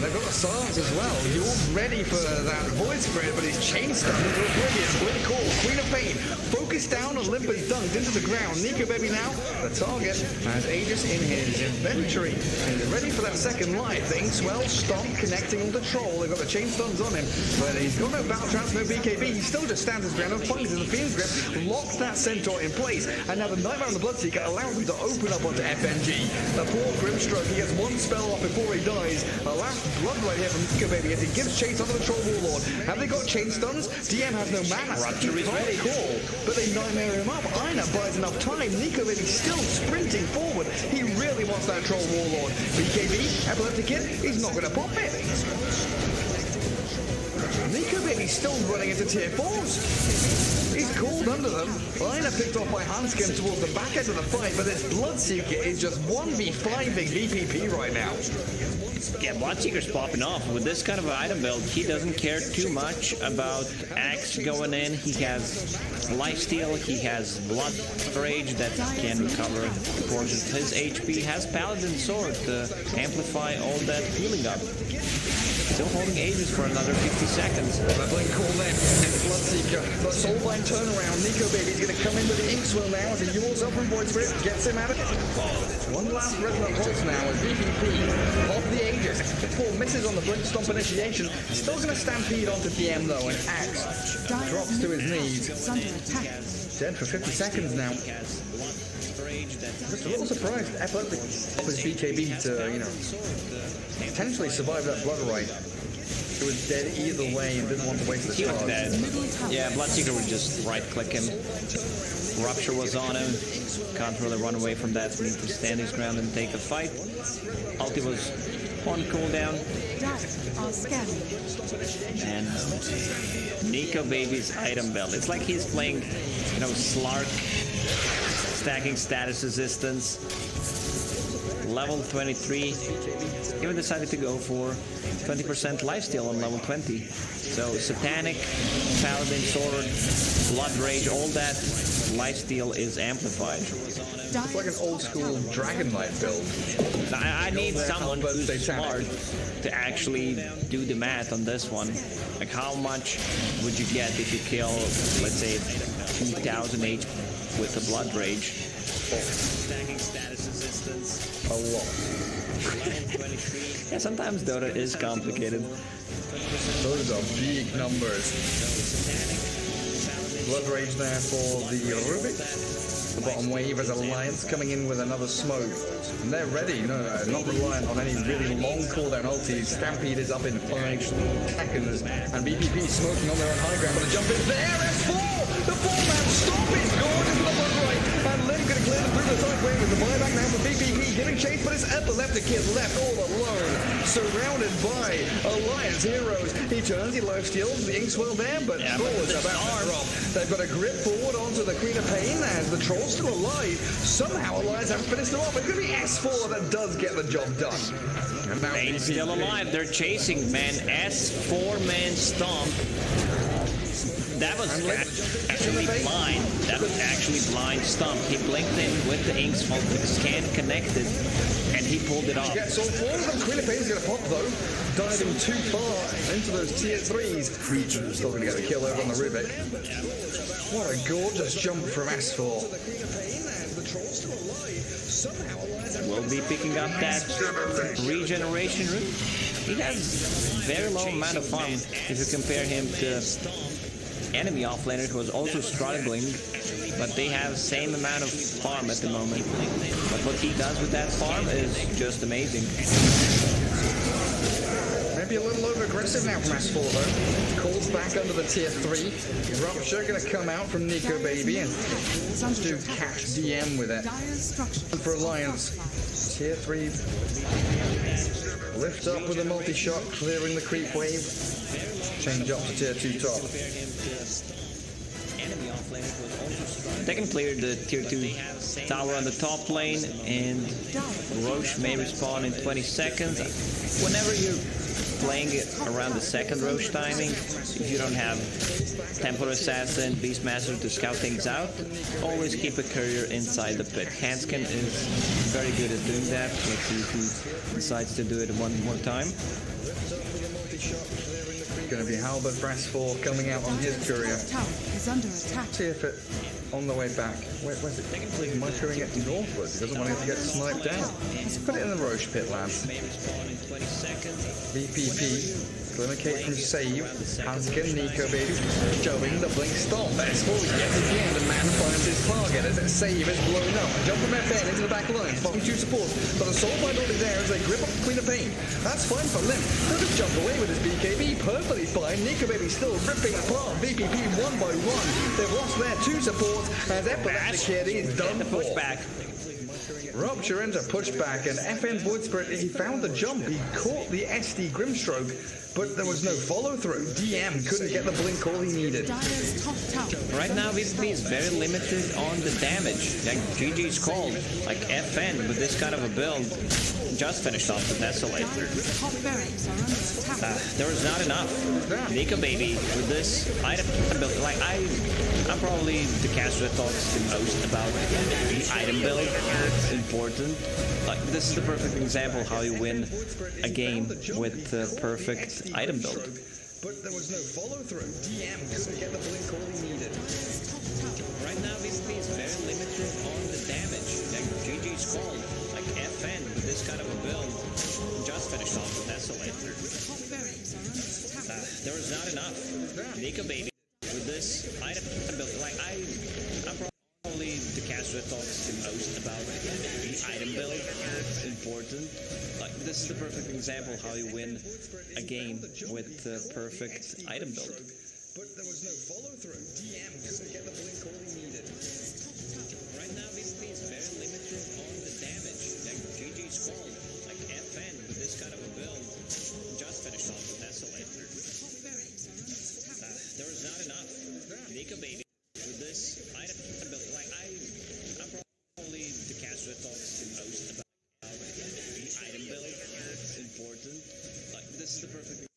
[SPEAKER 2] They've got the silence as well. You're ready for that Void Spirit, but he's chain stunned into Oblivion. Blink call, Queen of Pain. Focus down, Olympus dunked into the ground. Nico Baby now, the target, has Aegis in his inventory. And he's ready for that second life. The Inkswell, Stomp, connecting all the Troll. They've got the chain stuns on him, but he's got no battle trance, no BKB. He still just stands his ground and fights as the Fiend's Grip locks that Centaur in place. And now the Nightmare on the Bloodseeker allows him to open up onto FNG. The poor Grimstroke, he gets one spell off before he dies. The last blood right here from Nico Baby as he gives chase onto the Troll Warlord. Have they got chain stuns? DM has no mana.
[SPEAKER 1] Rupture is ready.
[SPEAKER 2] Call, but they nightmare him up. Aina buys enough time. Nico Baby still sprinting forward. He really wants that Troll Warlord. BKB, Epileptic Kid, he's not going to pop it. Nico Baby's still running into tier 4s. He's called under them. Aina picked off by Hanskin towards the back end of the fight, but this Bloodseeker is just 1v5ing VP right now.
[SPEAKER 1] Yeah, Bloodseeker's popping off. With this kind of item build, he doesn't care too much about Axe going in. He has Lifesteal, he has Blood Rage that can recover portions of his HP, has Paladin Sword to amplify all that healing up. Still holding Aegis for another 50 seconds.
[SPEAKER 2] The blink call then. Bloodseeker. The Soulbind turnaround. Nico Baby's going to come in with the Inkswell now as he yawls up from Void Spirit. Gets him out of it. One last Resonant Pulse now as VP off the Aegis. Before misses on the blink stomp initiation. Still going to stampede onto DM though, and Axe drops to his knees. Dead for 50 seconds now. Just a little surprised Epileptic offers BKB to, potentially survive that Blood Right. He was dead either way and didn't want to waste the
[SPEAKER 1] He was
[SPEAKER 2] stars.
[SPEAKER 1] dead. Yeah, Bloodseeker would just right-click him. Rupture was on him. Can't really run away from that. Need to stand his ground and take a fight. Ulti was on cooldown. And Nico Baby's item build. It's like he's playing, Slark, stacking status resistance. Level 23. Even decided to go for 20% lifesteal on level 20. So Satanic, Paladin Sword, Blood Rage, all that lifesteal is amplified.
[SPEAKER 2] It's like an old school Dragon Knight build.
[SPEAKER 1] I need someone who's smart to actually do the math on this one. Like how much would you get if you kill, let's say, 2000 HP with the Blood Rage? Stacking status resistance.
[SPEAKER 2] A lot.
[SPEAKER 1] Yeah, sometimes Dota is complicated.
[SPEAKER 2] Those are big numbers. Blood Rage there for the Rubik. The bottom wave as Alliance coming in with another smoke. And they're ready, not reliant on any really long cooldown ultis. Stampede is up in 5 seconds. And BPP smoking on their own high ground, but the jump is there. S4! The 4-man stop is gorgeous for the Blood Right. And Lim gonna clear through the side wave with the buyback now for BPP giving chase, but it's Epileptic Kid left all alone. Surrounded by Alliance heroes. He turns, he lifesteals, the Inkswell there, but scores about to drop. They've got a grip forward onto the Queen of Pain as the Troll's still alive. Somehow Alliance haven't finished them off. It's going to be S4 that does get the job done. And now
[SPEAKER 1] Pain's still alive. They're chasing, man. S4-man stomp. That was actually blind. That was actually blind stomp. He blinked in with the ink smoke with his scan connected, and he pulled it off.
[SPEAKER 2] Gets all four of them. Queen of Pain's going to pop though. Diving too far into those tier 3s. Still going to get the kill over on the Rubik. What a gorgeous jump from S4.
[SPEAKER 1] Will be picking up that regeneration route. He has very low amount of farm if you compare him to enemy offlaner who was also struggling, but they have same amount of farm at the moment. But what he does with that farm is just amazing.
[SPEAKER 2] Maybe a little over aggressive now from S4 though. Calls back under the tier 3. Rupture gonna come out from Nico Baby and do catch DM with it. For Alliance, tier 3 lift up with a multi-shot, clearing the creep wave. Change up to tier 2 top.
[SPEAKER 1] They can clear the tier 2 tower on the top lane, and Roche may respawn in 20 seconds. Whenever you're playing it around the second Roche timing, if you don't have Templar Assassin, Beastmaster to scout things out, always keep a courier inside the pit. Hanskin is very good at doing that. Let's see if he decides to do it one more time.
[SPEAKER 2] Going to be Halberd for S4 coming out on his courier.
[SPEAKER 3] Is under attack.
[SPEAKER 2] See if it on the way back. Where's it? Microing it northward. He doesn't want it to get sniped down. Let's put it in the Roche pit, lads. VP.P. Glimmercate from Save. Hanskin, Nico Baby. Showing the blink stop. S4 yet again. The man finds his target as Save is blown up. Jump from FN into the back line. Spotting 2 supports. But the Soul Bind already there as they grip up the Queen of Pain. That's fine for Limp. He'll just jump away with his BKB. Perfectly fine. Nico Baby still ripping apart. VP.P one by one. They've lost their 2 supports as Epileptic Kid is done for.
[SPEAKER 1] Pushback.
[SPEAKER 2] Rupture ends a pushback, and FN Void Spirit, he found the jump. He caught the SD Grimstroke, but there was no follow-through. DM couldn't get the blink all he needed.
[SPEAKER 1] Right now, VP is very limited on the damage. Like GG's called, like FN with this kind of a build, just finished off the Desolator. There was not enough. Nico Baby with this item build, like I'm probably the caster that talks the most about the item build. It's important. Like this is the perfect example how you win a game with the perfect item build.
[SPEAKER 2] But there was no follow-through. DM couldn't get the blink all he needed.
[SPEAKER 1] Right now, VP is very limited on the damage. Like GG's called, like FN with this kind of a build, just finished off the Desolator. There was not enough. Nico Baby with this item build, like I'm probably the caster that talks the most about the item build. It's important. Like this is the perfect example how you win a game with the perfect item build.
[SPEAKER 2] But there was no follow-through. DM couldn't get the blink all he needed.
[SPEAKER 1] Right now, VP is very limited on the damage. Like GG's called, like FN with this kind of a build, just finished off the Desolator. There was not enough. Nico Baby with this item build, like I'm probably the caster that talks the most about the item build. It's important. Like this is the perfect.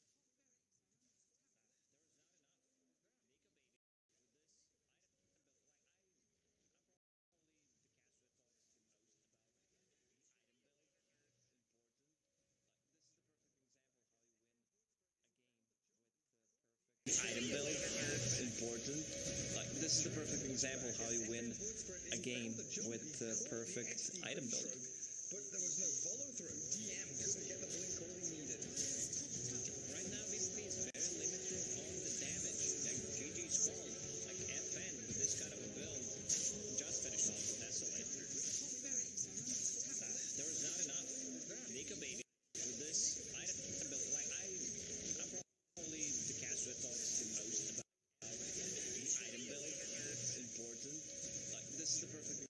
[SPEAKER 1] Item build is important. Like this is the perfect example how you win a game with the perfect item build.
[SPEAKER 2] But there was no follow-through. DM couldn't get the blink all he needed.
[SPEAKER 1] Right now, VP is very limited on the damage. Like GG's called, like FN with this kind of a build, just finished off the Desolator. There was not enough. Nico Baby with this item build, like I'm probably the caster that talks the most about the item build. It's important. Like this is the perfect.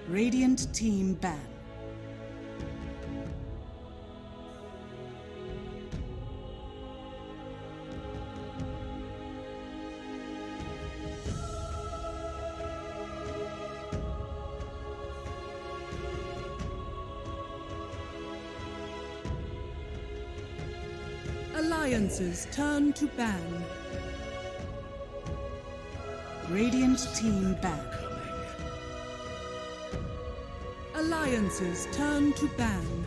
[SPEAKER 3] Radiant team ban. Alliances turn to ban. Radiant team ban. Alliances turn to ban.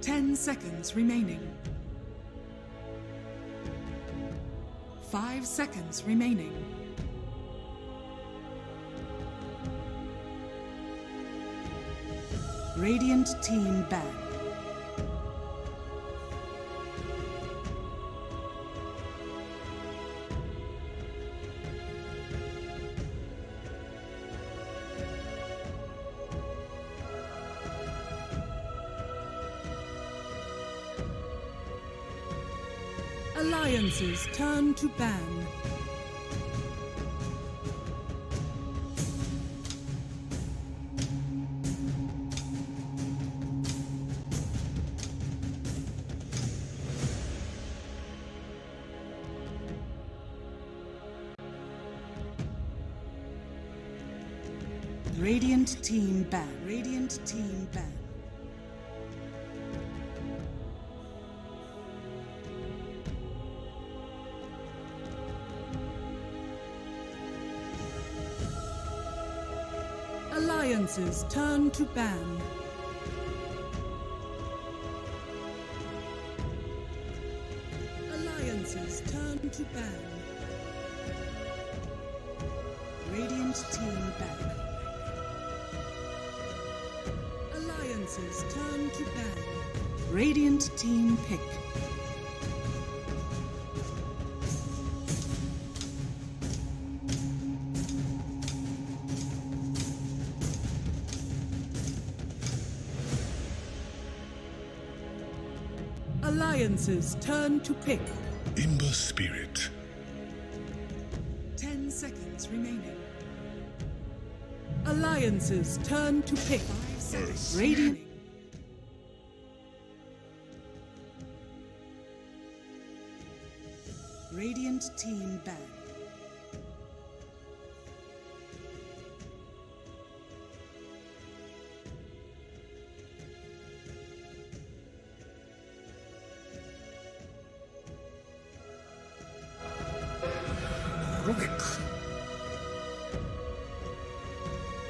[SPEAKER 3] Ten seconds remaining. 5 seconds remaining. Radiant team ban. Alliances turn to ban. Radiant team ban. Radiant team ban. Alliances turn to ban. Alliances turn to ban. Radiant team ban. Alliances turn to ban. Radiant team pick. Alliances turn to pick.
[SPEAKER 4] Imber spirit.
[SPEAKER 3] 10 seconds remaining. Alliances turn to pick. 5 seconds. Radiant. Radiant team ban.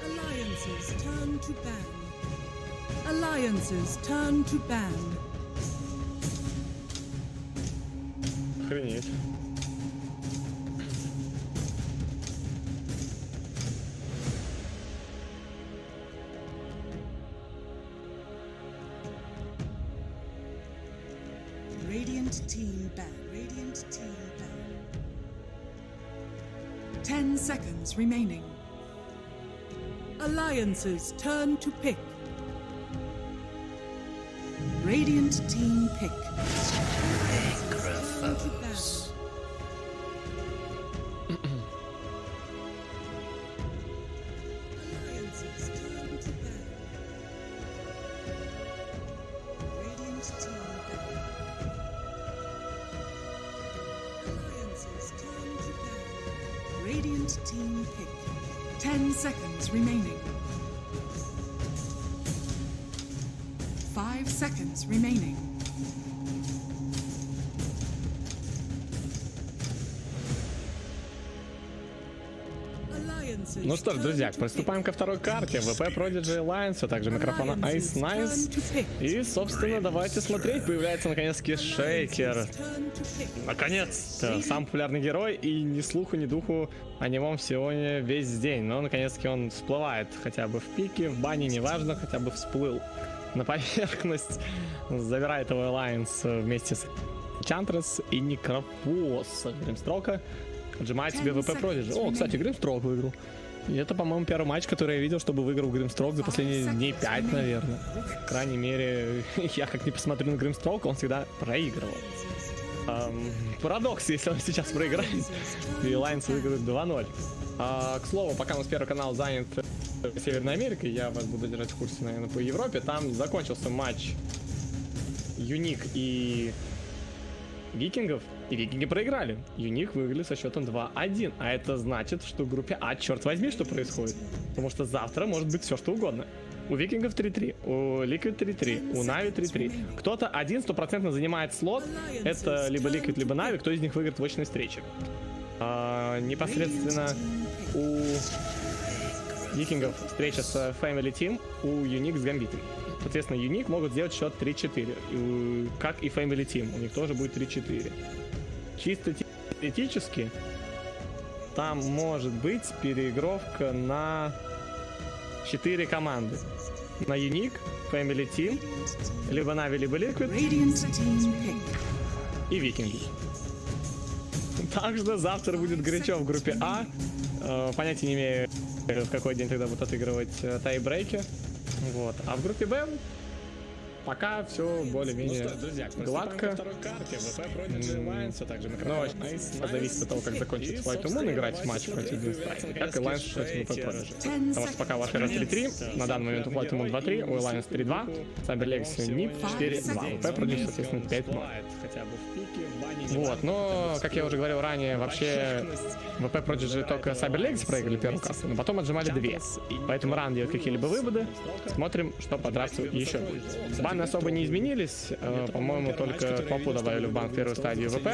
[SPEAKER 3] Alliances turn to ban. Alliances turn to ban.
[SPEAKER 5] Охренеть.
[SPEAKER 3] Radiant team ban. Radiant team ban. 10 seconds remaining. Alliances turn to pick. Radiant team pick. Turn to ban. Alliances turn to ban. Radiant team ban. Alliances turn to ban. Radiant team pick. 10 seconds remaining. 5 seconds remaining.
[SPEAKER 5] Ну что ж, друзья, приступаем ко второй карте. VP.PRODIGY Alliance, а также микрофона Ice Nice. И, собственно, давайте смотреть. Появляется наконец-таки Шейкер. Наконец-то! Самый популярный герой, и ни слуху, ни духу о нем сегодня весь день. Но, наконец-таки, он всплывает хотя бы в пике, в бане, неважно, хотя бы всплыл на поверхность. Забирает его Alliance вместе с Enchantress и Некрофос. Гримстрока отжимает себе VP.PRODIGY. О, кстати, Гримстрок выиграл. И это, по-моему, первый матч, который я видел, чтобы выиграл Гримстрок за последние дней 5, наверное. По крайней мере, я как не посмотрю на Гримстрока, он всегда проигрывал. Парадокс, если он сейчас проиграет, и Lions выиграют 2-0. К слову, пока у нас первый канал занят Северной Америкой, я вас буду держать в курсе, наверное, по Европе. Там закончился матч Юник и Викингов, и Викинги проиграли. Юник выиграли со счетом 2-1, а это значит, что в группе А, черт возьми, что происходит. Потому что завтра может быть все, что угодно. У Викингов 3-3, у Liquid 3-3, у Нави 3-3. Кто-то один 100% занимает слот, это либо Liquid, либо Нави, кто из них выиграет в очной встрече. Непосредственно у Викингов встреча с Family Team, у Юник с Гамбитом. Соответственно, Юник могут сделать счет 3-4, как и Family Team, у них тоже будет 3-4. Чисто теоретически, там может быть переигровка на 4 команды. На Юник, Family Team, либо Нави, либо Liquid и Викинги. Так что завтра будет горячо в группе А. Понятия не имею, в какой день тогда будут отыгрывать тайбрейки. Вот. А в группе Б пока все более-менее гладко. Но зависит от того, как закончится Flight to Moon играть матч против Динстрайка, как и Lions против VP.PRODIGY. Потому что пока ваш 3-3, на данный момент у Flight to Moon 2-3, у Lions 3-2, Cyber Legacy NIP 4-2, VP.PRODIGY, соответственно, 5-0. Вот, но, как я уже говорил ранее, вообще VP.PRODIGY только Cyber Legacy проиграли первую кассу, но потом отжимали 2. Поэтому рано делать какие-либо выводы. Смотрим, что по драфту еще будет. Баны особо не изменились, по-моему, только Попу добавили в бан в первую стадию ВП.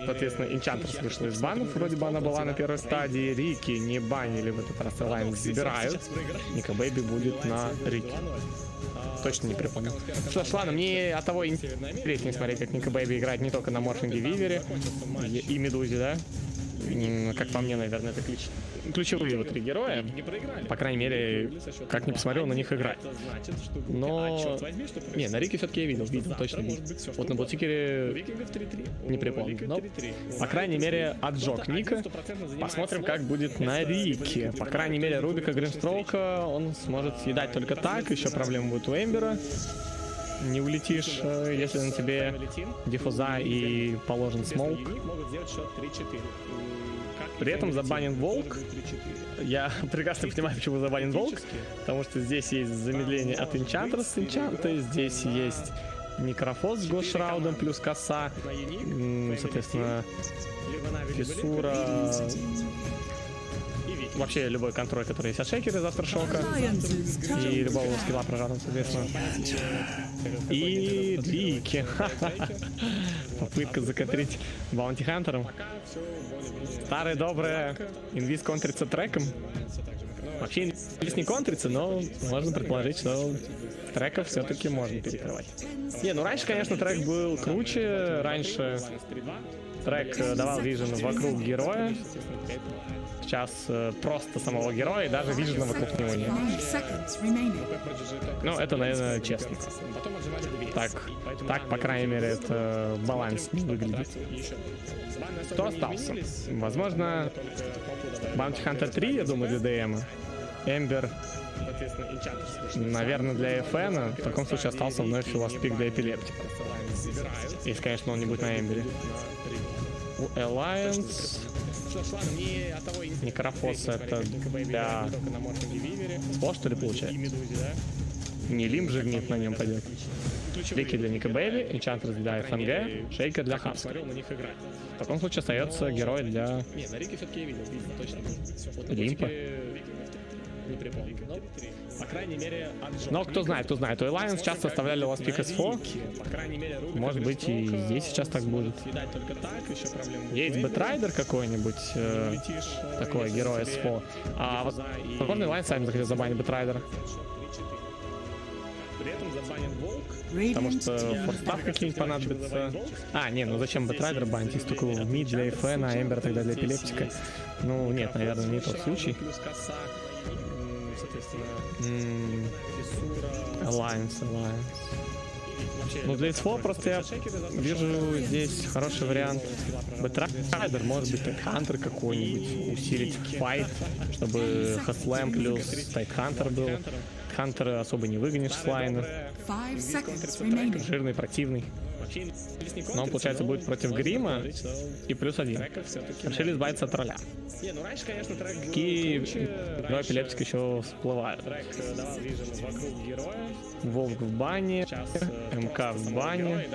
[SPEAKER 5] Соответственно, Enchantress вышла из банов, вроде бы она была на первой стадии. Рики не банили в этот раз, Alliance забирают. Ника Бэйби будет на Рики. Точно не припомню. Что ж, ладно, мне от того интереснее смотреть, как Ника Бэйби играет не только на Морфинге, Вивере и Медузе, да? Как по мне, наверное, это ключевые вот 3 героя. По крайней мере, как ни посмотрел, на них играть. Но... Не, на Рике все-таки я видел, точно видел. Вот на Ботикере не припомню. Но, по крайней мере, отжег Ника. Посмотрим, как будет на Рике. По крайней мере, Рубика Гримстроука он сможет съедать только так. Еще проблема будет у Эмбера. Не улетишь, если на тебе диффуза и положен смоук. При этом забанен Волк. Я прекрасно понимаю, почему забанен Волк. Потому что здесь есть замедление от Enchantress с Enchantress. Здесь есть Некрофос с Гошраудом плюс коса. Соответственно, Фиссура. Вообще любой контроль, который есть от Шейкера из Афтершока. И любого скилла прожарного, соответственно. И Рики. Попытка закатрить Баунти Хантером. Старая добрая инвиз контрится треком. Вообще инвиз не контрится, но можно предположить, что треков все-таки можно перекрывать. Не, ну раньше, конечно, трек был круче. Раньше трек давал вижен вокруг героя. Сейчас просто самого героя и даже вижена вокруг него нет. Ну, это, наверное, честно. Так, по крайней мере, это баланс не выглядит. Кто остался? Возможно, Bounty Hunter 3, я думаю, для ДМа. Эмбер, наверное, для FN. В таком случае остался вновь филоспик для эпилептика. Если, конечно, он не будет на Эмбере. У Alliance... Некрофос это для СПО, что ли, получается? Не Лимб же гнит на нем пойдет. Лики для Ника Бэйби, Enchantress для ФНГ, Шейка для Хаска. В таком случае остается герой для Лимпа. Но кто знает, У Alliance часто оставляли у вас пик СФО. Может быть, и здесь сейчас так будет. Есть Бэтрайдер какой-нибудь, такой герой СФО. А вот, возможно, Alliance сами захотят забанить Бэтрайдера. Потому что форстав какие-нибудь понадобится. Не, ну зачем Бэтрайдер банить? Есть только мид для FN, а Эмбер тогда для эпилептика. Ну, нет, наверное, не тот случай. Alliance. Ну, для СФО просто я вижу здесь хороший вариант. Бэтрайдер, может быть, Тайтхантер какой-нибудь, усилить файт, чтобы Хаслэм плюс Тайтхантер был. Хантер особо не выгонишь с лайна. Жирный, противный. Но он, получается, будет против Грима и +1. Решили избавиться от тролля. Какие герои эпилептик еще всплывают? Волк в бане, МК в бане.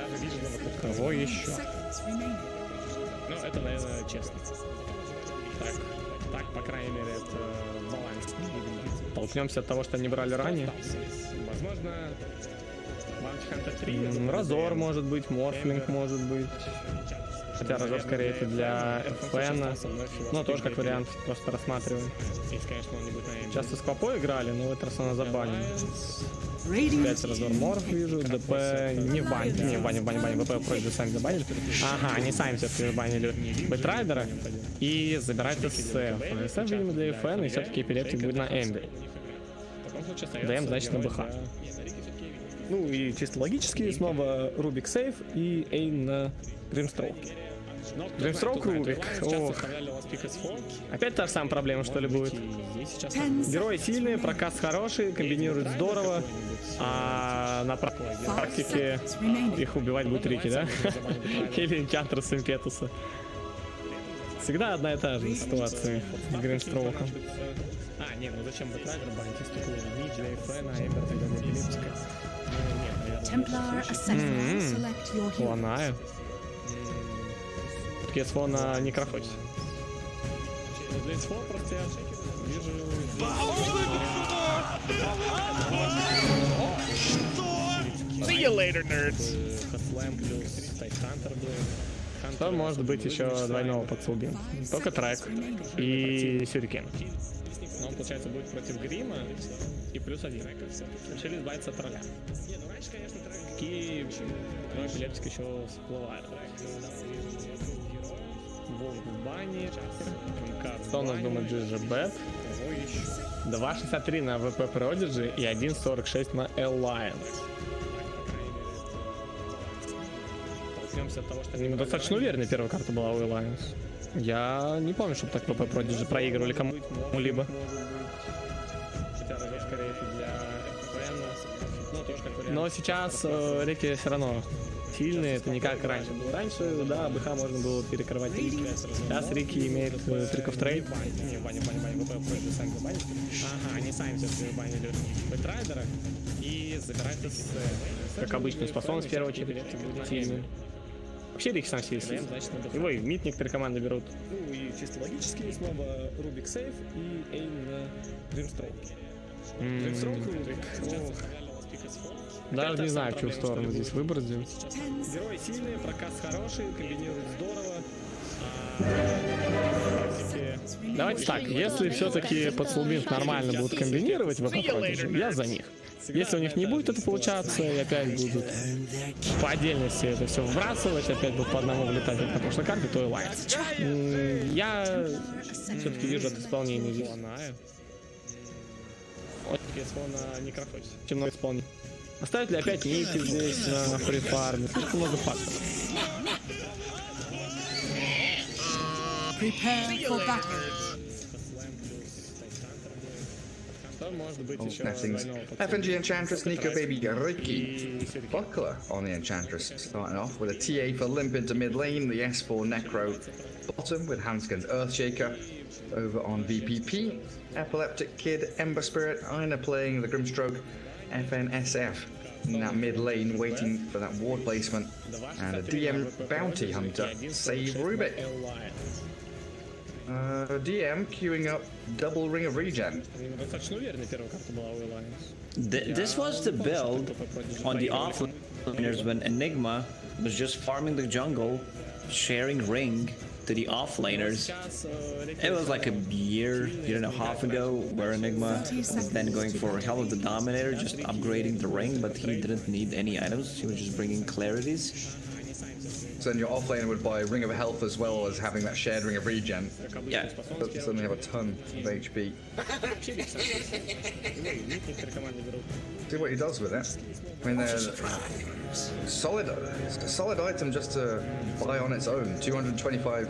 [SPEAKER 5] Кого еще?
[SPEAKER 6] Ну, это, наверное, честно. Так, по крайней мере, это баланс.
[SPEAKER 5] Толкнемся от того, что не брали ранее.
[SPEAKER 6] Возможно, Хантер 3.
[SPEAKER 5] Разор может быть, Морфлинг может быть. Хотя разор скорее это для FN. Но тоже как вариант, просто рассматриваем. Часто с Квапой играли, но в этот раз она забанена. 5 разор Морф вижу, ДП не в бане, ВП пройдет сами забанили. Ага, они сами все-таки забанили Бэтрайдера и забирают СФ. СФ, видимо, для FN, и все-таки эпилептик будет на Эмбе. ДМ, значит, на БХ. Ну и чисто логически снова Рубик сейф и Эйн на Гримстроук. Гримстроук Рубик. Ох. Опять та же самая проблема, что ли, будет. Герои сильные, прокаст хороший, комбинируют здорово, а на практике их убивать будет Рики, да? Или Энчантер с Импетуса. Всегда одна и та же ситуация с Гримстроуком.
[SPEAKER 6] А, нет, ну зачем Бэтрайдер банить, если такой мид для FN, а Эмбер тогда для эпилептика?
[SPEAKER 5] Ланаю. КСФО на Некрофосе.
[SPEAKER 6] Для СФО просто я вижу...
[SPEAKER 5] See you later, nerds!
[SPEAKER 6] Хаслэм плюс Тайтхантер был.
[SPEAKER 5] Что может быть еще двойного подсулбин? Только трек и сюрикен.
[SPEAKER 6] Но он, получается, будет против Грима и +1. Решили избавиться от тролля. Какие герои эпилептик еще всплывают? Волк в бане.
[SPEAKER 5] Что у нас думает GGBet? 2.63 на VP.PRODIGY и 1.46 на Alliance. Достаточно уверенная первая карта была у Alliance. Я не помню, чтобы так VP.PRODIGY проигрывали кому-либо. Но сейчас Рики все равно сильные, это не как раньше было. Раньше, да, БХ можно было перекрывать Рики. Сейчас Рики имеет Trick of Trade.
[SPEAKER 6] Ага, они сами все-таки банили Бэтрайдера и забирают СФ.
[SPEAKER 5] Как обычную способность в первую очередь. Сильную. Вообще Рики сам сильный. Его и в мид некоторые команды берут.
[SPEAKER 6] Ну и чисто логически снова Рубик сейф и Эйн на Гримстроук. Гримстроук Рубик.
[SPEAKER 5] Даже не знаю, в чью сторону здесь выбор сделать.
[SPEAKER 6] Герои сильные, прокаст хороший, комбинируют здорово.
[SPEAKER 5] Давайте так, если все-таки подслубинг нормально будут комбинировать в VP.PRODIGY, я за них. Если у них не будет это получаться, и опять будут по отдельности это все вбрасывать, опять будут по одному влетать как на прошлой карте, то и лайнс. Я все-таки вижу это исполнение здесь. Темно исполнить. Оставят ли опять нити здесь на фрифарме? Слишком много факторов.
[SPEAKER 2] FNG Enchantress, Nico Baby, Ricky, Buckler on the Enchantress, starting off with a TA for limp into mid lane, the S4 Necro bottom with Hanskin's Earthshaker. Over on VPP, Epileptic Kid, Ember Spirit, Ina playing the Grimstroke, FNSF in that mid lane waiting for that ward placement, and a DM Bounty Hunter, Save Rubik. DM queuing up double ring of regen.
[SPEAKER 1] This was the build on the offlaners when Enigma was just farming the jungle, sharing ring to the offlaners. It was like a year and a half ago where Enigma was then going for Hell of the Dominator, just upgrading the ring, but he didn't need any items, he was just bringing clarities.
[SPEAKER 2] So then your offlaner would buy Ring of Health as well as having that shared Ring of Regen.
[SPEAKER 1] Yeah.
[SPEAKER 2] But suddenly have a ton of HP. See what he does with it. I mean, they're solid. It's a solid item just to buy on its own. 225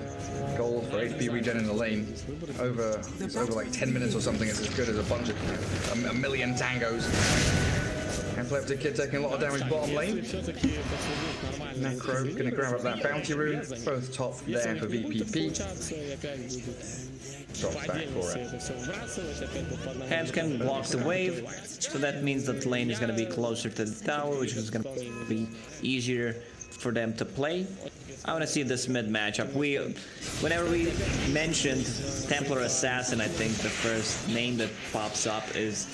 [SPEAKER 2] gold for HP regen in the lane. Over like 10 minutes or something. It's as good as a bunch of a million tangos. Epileptic Kid taking a lot of damage bottom lane. Necro gonna grab up that bounty rune. Both top there for VP.P. Drops back for it.
[SPEAKER 1] Hanskin blocks the wave, so that means that the lane is going to be closer to the tower, which is going to be easier for them to play. I want to see this mid matchup. Whenever we mentioned Templar Assassin, I think the first name that pops up is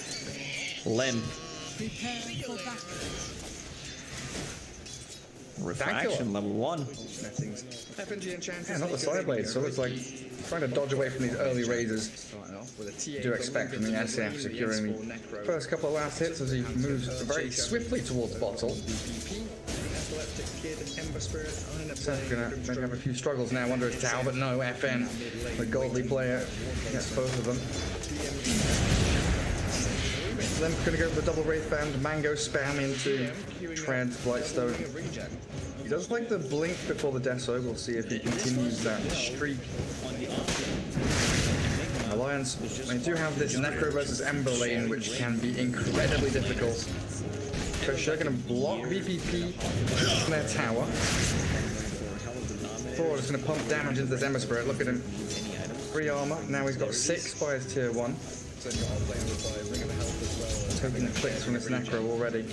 [SPEAKER 1] Limp. Refraction level 1.
[SPEAKER 2] Yeah, not the side blades, so it's like trying to dodge away from these early raises. You do expect from the SF securing the first couple of last hits as he moves very swiftly towards bottle. Seth gonna maybe have a few struggles now under his tower, but no, FN, the Goldly player, gets both of them. Limp gonna go for the double Wraith Band, Mango spam into Tread, Blightstone. He does like the blink before the death, so we'll see if he continues that streak. Alliance, they do have this Necro versus Ember lane, which can be incredibly difficult. Fisher gonna block VP.P from their tower. Thor is gonna pump damage into this Ember Spirit. Look at him. 3 armor, now he's got 6 by his tier 1. Taking the clicks from this Necro already.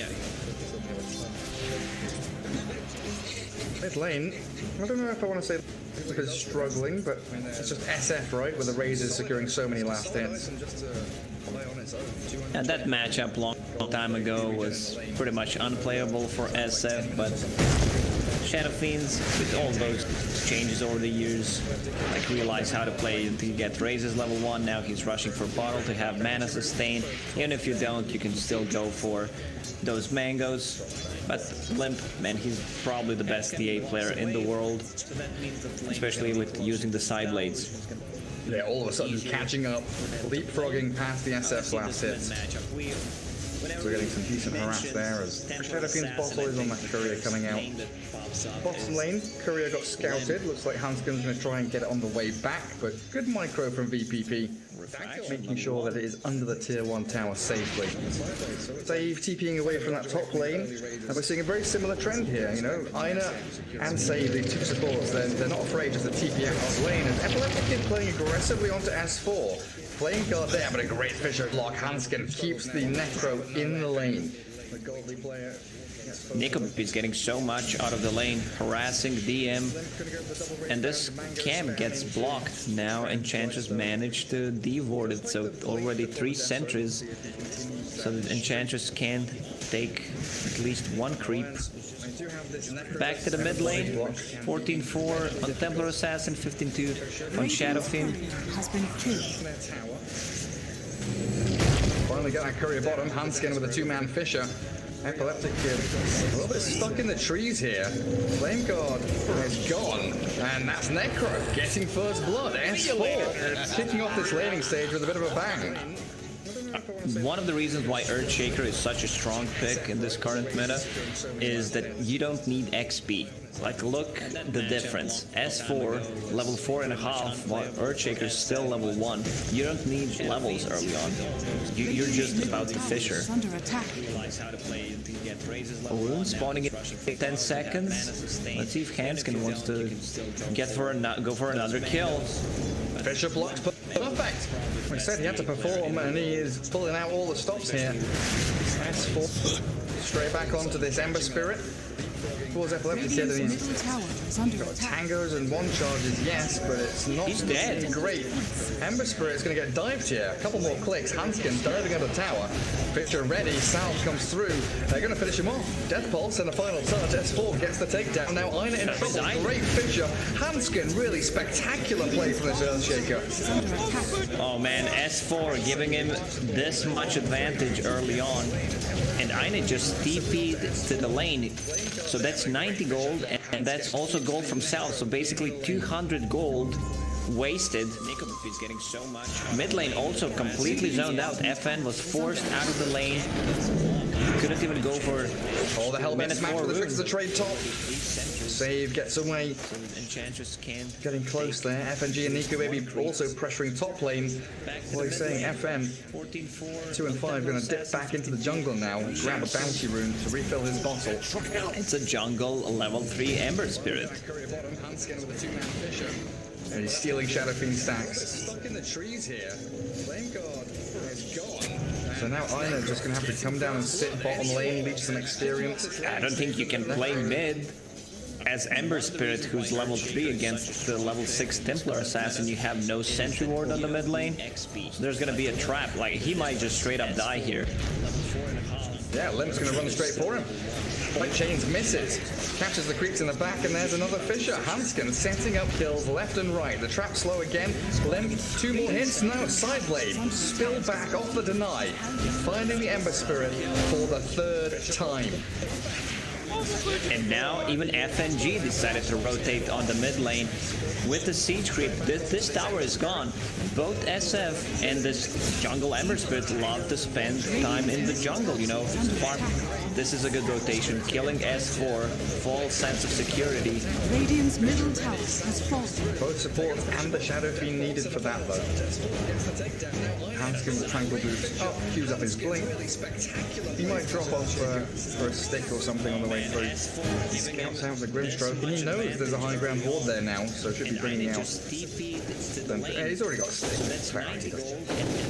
[SPEAKER 2] Mid lane, I don't know if I want to say it's struggling, but it's just SF, right? With the Razors securing so many last hits.
[SPEAKER 1] And that matchup long time ago was pretty much unplayable for SF, but Shadow Fiends, with all those changes over the years, like realize how to play to get raises level 1. Now he's rushing for bottle to have mana sustain. Even if you don't, you can still go for those mangoes. But Limp, man, he's probably the best DA player in the world, especially with using the side blades.
[SPEAKER 2] Yeah, all of a sudden catching up, leapfrogging past the SF's last hits. So we're getting some decent harass there as Shadow Fiend's bottle is on that courier coming out. Bottom lane, courier got scouted. Looks like Hanskin's going to try and get it on the way back, but good micro from VP.P. Making sure that it is under the tier 1 tower safely. Save TPing away from that top lane, and we're seeing a very similar trend here. You know, Aina and Save, the 2 supports, they're not afraid just to TP out this lane, and Epileptic Kid playing aggressively onto S4. Flame guard there, but a great Fisher block. Hanskin keeps the Necro in the lane. The Goldly player.
[SPEAKER 1] Nico is getting so much out of the lane, harassing DM, and this camp gets blocked now. Enchantress managed to devord it, so already 3 sentries, so that Enchantress can take at least 1 creep. Back to the mid lane, 14-4 on Templar Assassin, 15-2 on Shadow Fiend.
[SPEAKER 2] Finally got that courier bottom, Hanskin with a 2-man Fisher. Epileptic Kid, a little bit stuck in the trees here. Flame Guard is gone, and that's Necro getting first blood. S4 kicking off this laning stage with a bit of a bang.
[SPEAKER 1] One of the reasons why Earthshaker is such a strong pick in this current meta is that you don't need XP. Like, look the difference. S4, level 4.5, while Earthshaker is still level 1. You don't need levels early on. You're just about the Fisher. Rune spawning in 10 seconds. Let's see if Hanskin wants to go for another kill.
[SPEAKER 2] Fisher blocked perfect. Like I said, he had to perform, and he is pulling out all the stops here. S4 straight back onto this Ember Spirit. Towards Epileptic Kid, and he's got tangos and 1 charges, yes, but it's not
[SPEAKER 1] dead.
[SPEAKER 2] Great. Ember Spirit's going to get dived here. A couple more clicks. Hanskin diving under the tower. Fisher ready. Salve comes through. They're going to finish him off. Death Pulse and a final touch. S4 gets the takedown. Now Aina in trouble. Great Fisher. Hanskin, really spectacular play from this Earthshaker.
[SPEAKER 1] Oh man, S4 giving him this much advantage early on. And Aina just TP'd to the lane. So So that's 90 gold, and that's also gold from South. So basically 200 gold wasted. Is getting so much. Mid lane also completely zoned out. FN was forced out of the lane. Couldn't even go for
[SPEAKER 2] Oh, the Hellbent smash with the tricks of the trade top. Save gets away.
[SPEAKER 1] Enchantress can
[SPEAKER 2] Getting close there. FNG and Nico Baby also pressuring top lane. Well, he's saying FN 2 and 5 going to dip back into the jungle now. Grab a bounty rune to refill his bottle.
[SPEAKER 1] It's a jungle level 3 Ember Spirit.
[SPEAKER 2] And he's stealing Shadow Fiend stacks. Stuck in the trees here. Flame guard is gone. So now Aina just going to have to come down and sit bottom lane, leech some experience.
[SPEAKER 1] I don't think you can play mid as Ember Spirit, who's level 3 against the level 6 Templar Assassin. You have no Sentry Ward on the mid lane. So there's going to be a trap. Like, he might just straight up die here.
[SPEAKER 2] Yeah, Lim's going to run straight for him. White Chains misses. Catches the creeps in the back, and there's another Fisher. Hanskin setting up kills left and right. The trap slow again. Lim, 2 more hits. Now side blade. Spill back off the deny. Finding the Ember Spirit for the 3rd time.
[SPEAKER 1] And now even FNG decided to rotate on the mid lane with the siege creep. This tower is gone. Both SF and this jungle Ember Spirit love to spend time in the jungle, you know, farm. This is a good rotation. Killing S4, false sense of security.
[SPEAKER 3] Radiant's middle tower has fallen.
[SPEAKER 2] Both support and the Shadow Fiend needed for that, though. Hanskin with Tranquil Boots up, cues up his blink. He might drop off for a stick or something on the way through. He scouts out the Grimstroke, and he knows there's a high ground ward there now, so should be bringing out. Yeah, he's already got a stick.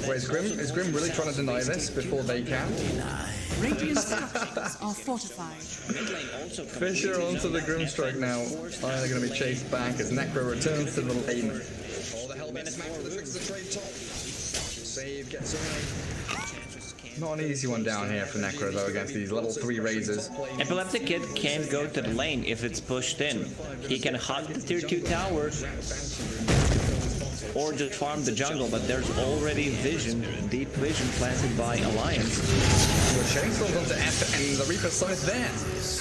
[SPEAKER 2] Wait, is Grim really trying to deny this before they can?
[SPEAKER 3] Radiant structures are fortified.
[SPEAKER 2] Fisher onto the Grimstroke now. They're going to be chased back as Necro returns to the lane. Save gets away. Not an easy one down here for Necro though against these level 3 Razors.
[SPEAKER 1] Epileptic Kid can't go to the lane if it's pushed in. He can hug the tier 2 tower or just farm the jungle, but there's already vision, deep vision planted by Alliance.
[SPEAKER 2] So Chainstorm's onto F and the Reaper Scythe there.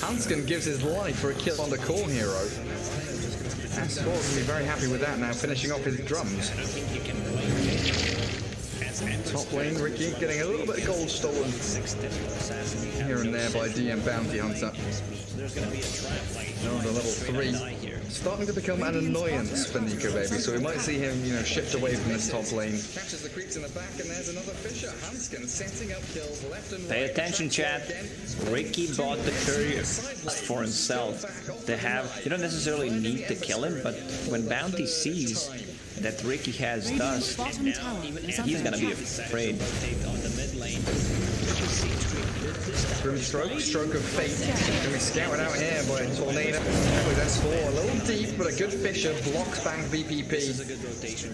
[SPEAKER 2] Hanskin gives his life for a kill on the core hero. Astor's going to be very happy with that now, finishing off his drums. Top lane, Ricky getting a little bit of gold stolen here and there by DM Bounty Hunter. Oh, the level 3. Starting to become an annoyance for Nico Baby, so we might see him, you know, shift away from this top lane. Catches the creeps in the back, and there's another Fisher. Hanskin setting up kills left and right.
[SPEAKER 1] Pay attention, chat. Ricky bought the courier for himself. They have, you don't necessarily need to kill him, but when Bounty sees that Ricky has dust, he's gonna be afraid.
[SPEAKER 2] Grimstroke, Stroke of Fate. Gonna be scouted out here by Tornado. With S4, a little deep, but a good Fisher blocks back VPP.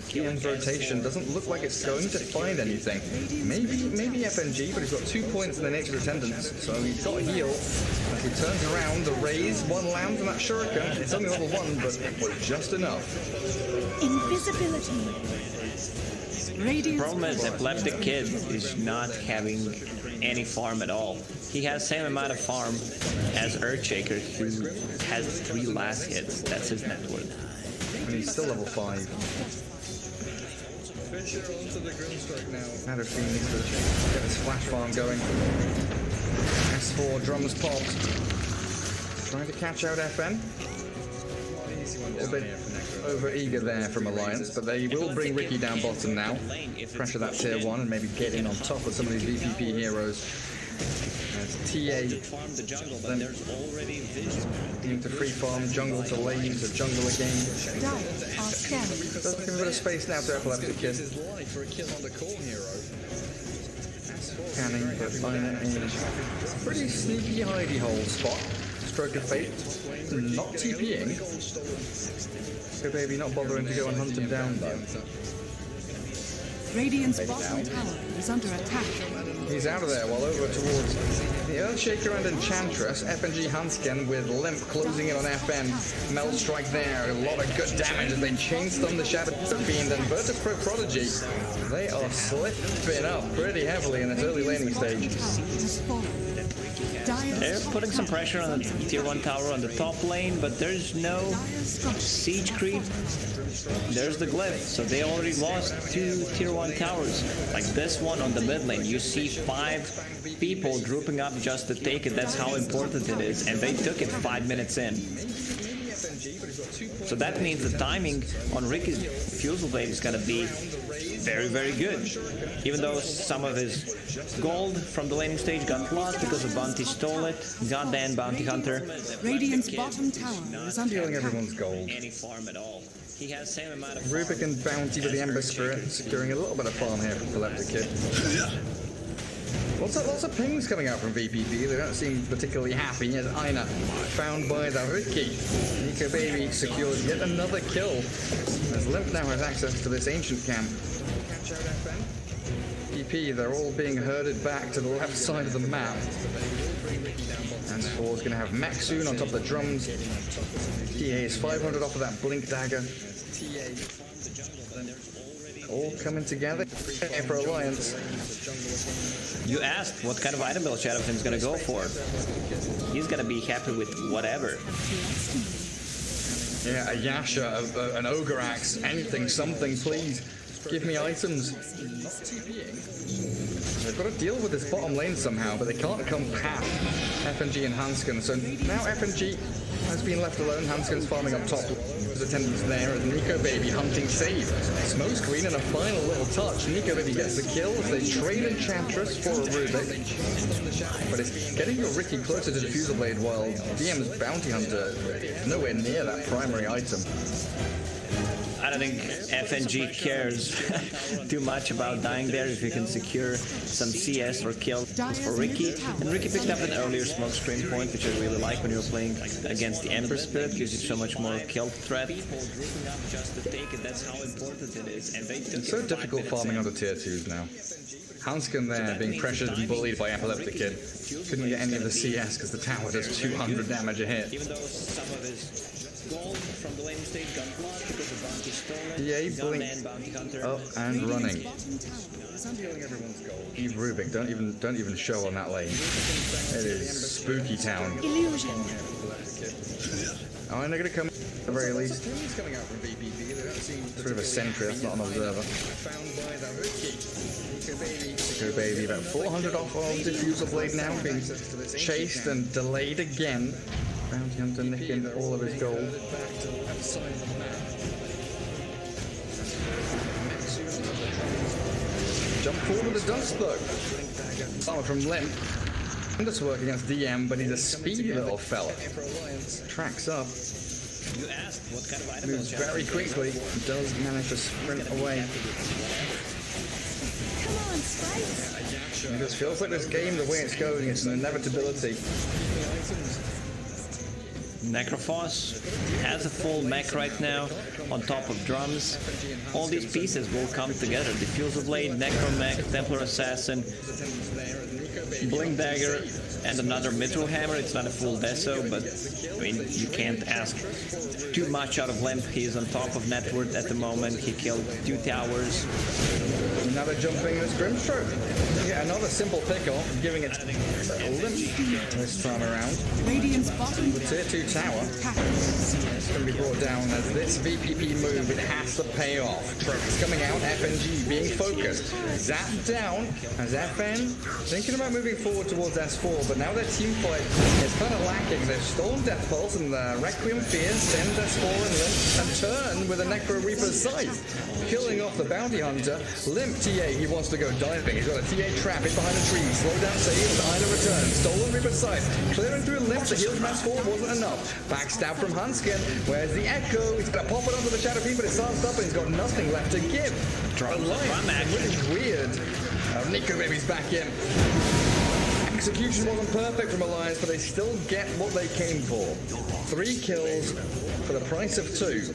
[SPEAKER 2] Kian's rotation doesn't look like it's going to find anything. Maybe FNG, but he's got 2 points in the Nature's Attendance, so he's got a heal. As he turns around, the raise, 1 lands on that Shuriken. It's only level 1, but it was just enough.
[SPEAKER 3] Invisibility.
[SPEAKER 1] The problem is Epileptic Kid is not having any farm at all. He has the same amount of farm as Earthshaker, who has 3 last hits. That's his net worth.
[SPEAKER 2] And he's still level 5. Fisher onto the Grimstroke now. Shadow Fiend needs to get his flash farm going. S4 drums popped. Trying to catch out FN. A bit over eager there from Alliance, but they will bring Ricky down bottom now. Pressure that tier 1 and maybe get in on top of some of these VPP heroes. As TA then into free farm, jungle to lane to jungle again. Does give a bit of space now to Epileptic Kid. Scanning, but Aina in a pretty sneaky hidey hole spot. Stroke of Fate, not TPing. So baby not bothering to go and hunt him down though.
[SPEAKER 3] Radiant's bottom tower is under attack.
[SPEAKER 2] He's out of there, while over towards the Earthshaker and Enchantress. FNG Hansken with Limp closing in on FN. Mel strike there, a lot of good damage as they chain stun the Shadow Fiend, and VP.PRODIGY, they are slipping up pretty heavily in this early laning stage.
[SPEAKER 1] They're putting some pressure on the tier 1 tower on the top lane, but there's no siege creep. There's the glyph, so they already lost 2 tier 1 towers. Like this one on the mid lane, you see 5 people grouping up just to take it. That's how important it is, and they took it 5 minutes in. So that means the timing on Ricky's Fusel Blade is gonna be very, very good. Even though some of his gold from the laning stage got lost because of Bounty stole it. Goddamn Bounty Hunter.
[SPEAKER 3] Radiant's bottom tower is under
[SPEAKER 2] Stealing everyone's gold.
[SPEAKER 1] Any farm at all. He has same amount of
[SPEAKER 2] Rubik and Bounty with the Ember Spirit, securing a little bit of farm here from Epileptic Kid. Lots of pings coming out from VPP. They don't seem particularly happy as Aina found by the Ricky. Nico Baby secures yet another kill as Limp now has access to this ancient camp. VP, they're all being herded back to the left side of the map. And Four's going to have Mech soon on top of the drums. TA is 500 off of that Blink Dagger. All coming together for Alliance.
[SPEAKER 1] You asked what kind of item build Shadowfin's gonna go for. He's gonna be happy with whatever.
[SPEAKER 2] Yeah, a Yasha, an Ogre Axe, anything, something, please. Give me items. They've got to deal with this bottom lane somehow, but they can't come past FNG and Hansken. So now FNG has been left alone. Hansken's farming up top. His attendants there as Nico Baby hunting save. Smoke Screen and a final little touch. Nico Baby gets the kill as they trade Enchantress for a Rubik. But it's getting your Ricky closer to the Fusel Blade while DM's Bounty Hunter is nowhere near that primary item.
[SPEAKER 1] I don't think FNG cares too much about dying there if you can secure some CS or kill for Ricky. And Ricky picked up an earlier smoke screen point, which I really like when you're playing against the Ember Spirit. Gives you so much more kill threat.
[SPEAKER 2] It's so difficult farming on the tier 2s now. Hansken there being pressured and bullied by Epileptic Kid. Couldn't get any of the CS because the tower does 200 damage a hit.
[SPEAKER 1] Even though some of his gold from the laning stage got blocked because of Bounty stolen.
[SPEAKER 2] EA Blink up and running. Eve Rubik, don't even show on that lane. It is spooky town. Oh, and they're gonna come at the very least. It's a bit of a sentry, that's not an observer. Go Baby, about 400 off of Diffuser Blade now, being chased and delayed again. Bounty Hunter nicking all of his gold. Jump forward with the dust though. Oh, from Limp. This work against DM, but he's a speedy little fella. Tracks up. Moves very quickly. Does manage to sprint away. It just feels like this game, the way it's going, it's an inevitability.
[SPEAKER 1] Necrophos has a full mech right now on top of drums. All these pieces will come together. Diffuser Blade, Necromech, Templar Assassin, Blink Dagger, and another Mithril Hammer. It's not a full deso, but I mean, you can't ask too much out of Limp. He's on top of net worth at the moment. He killed 2 towers.
[SPEAKER 2] Another jumping this Grimstroke. Yeah, another simple pickle, giving it a Limp this time around.
[SPEAKER 3] Radiant's bottom
[SPEAKER 2] The tier 2 tower is going to be brought down as this VPP move, it has to pay off. Tropes coming out, FNG being focused. Zapped down as FN thinking about moving forward towards S4, but now their team fight is kind of lacking. They've stolen Death Pulse and the Requiem Fears, send S4 and Limp, and turn with a Necro Reaper's Scythe. Killing off the Bounty Hunter. Limp TA, he wants to go diving. He's got a TA trap in behind the tree. Slow down saves, Ina returns. Stolen Reaper's Scythe. Clearing through Limp, the heal from S4 wasn't enough. Backstab from Hansken. Where's the Echo? He's going to pop it onto the Shadow Fiend, but it's started up and he's got nothing left to give. Really weird. Nico Baby's back in. Execution wasn't perfect from Alliance, but they still get what they came for. 3 kills for the price of 2.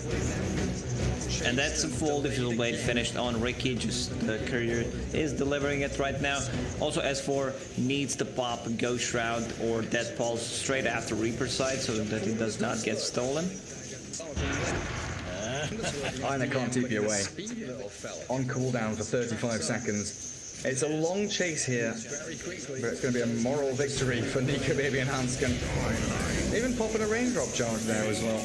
[SPEAKER 1] And that's a full Diffusal Blade finished on Ricky, just the courier is delivering it right now. Also S4 needs to pop Ghost Shroud or Dead Pulse straight after Reaper's side so that it does not get stolen.
[SPEAKER 2] Ina can't keep you away. On cooldown for 35 seconds. It's a long chase here, but it's going to be a moral victory for Nico Baby and Hansken. Even popping a raindrop charge there as well.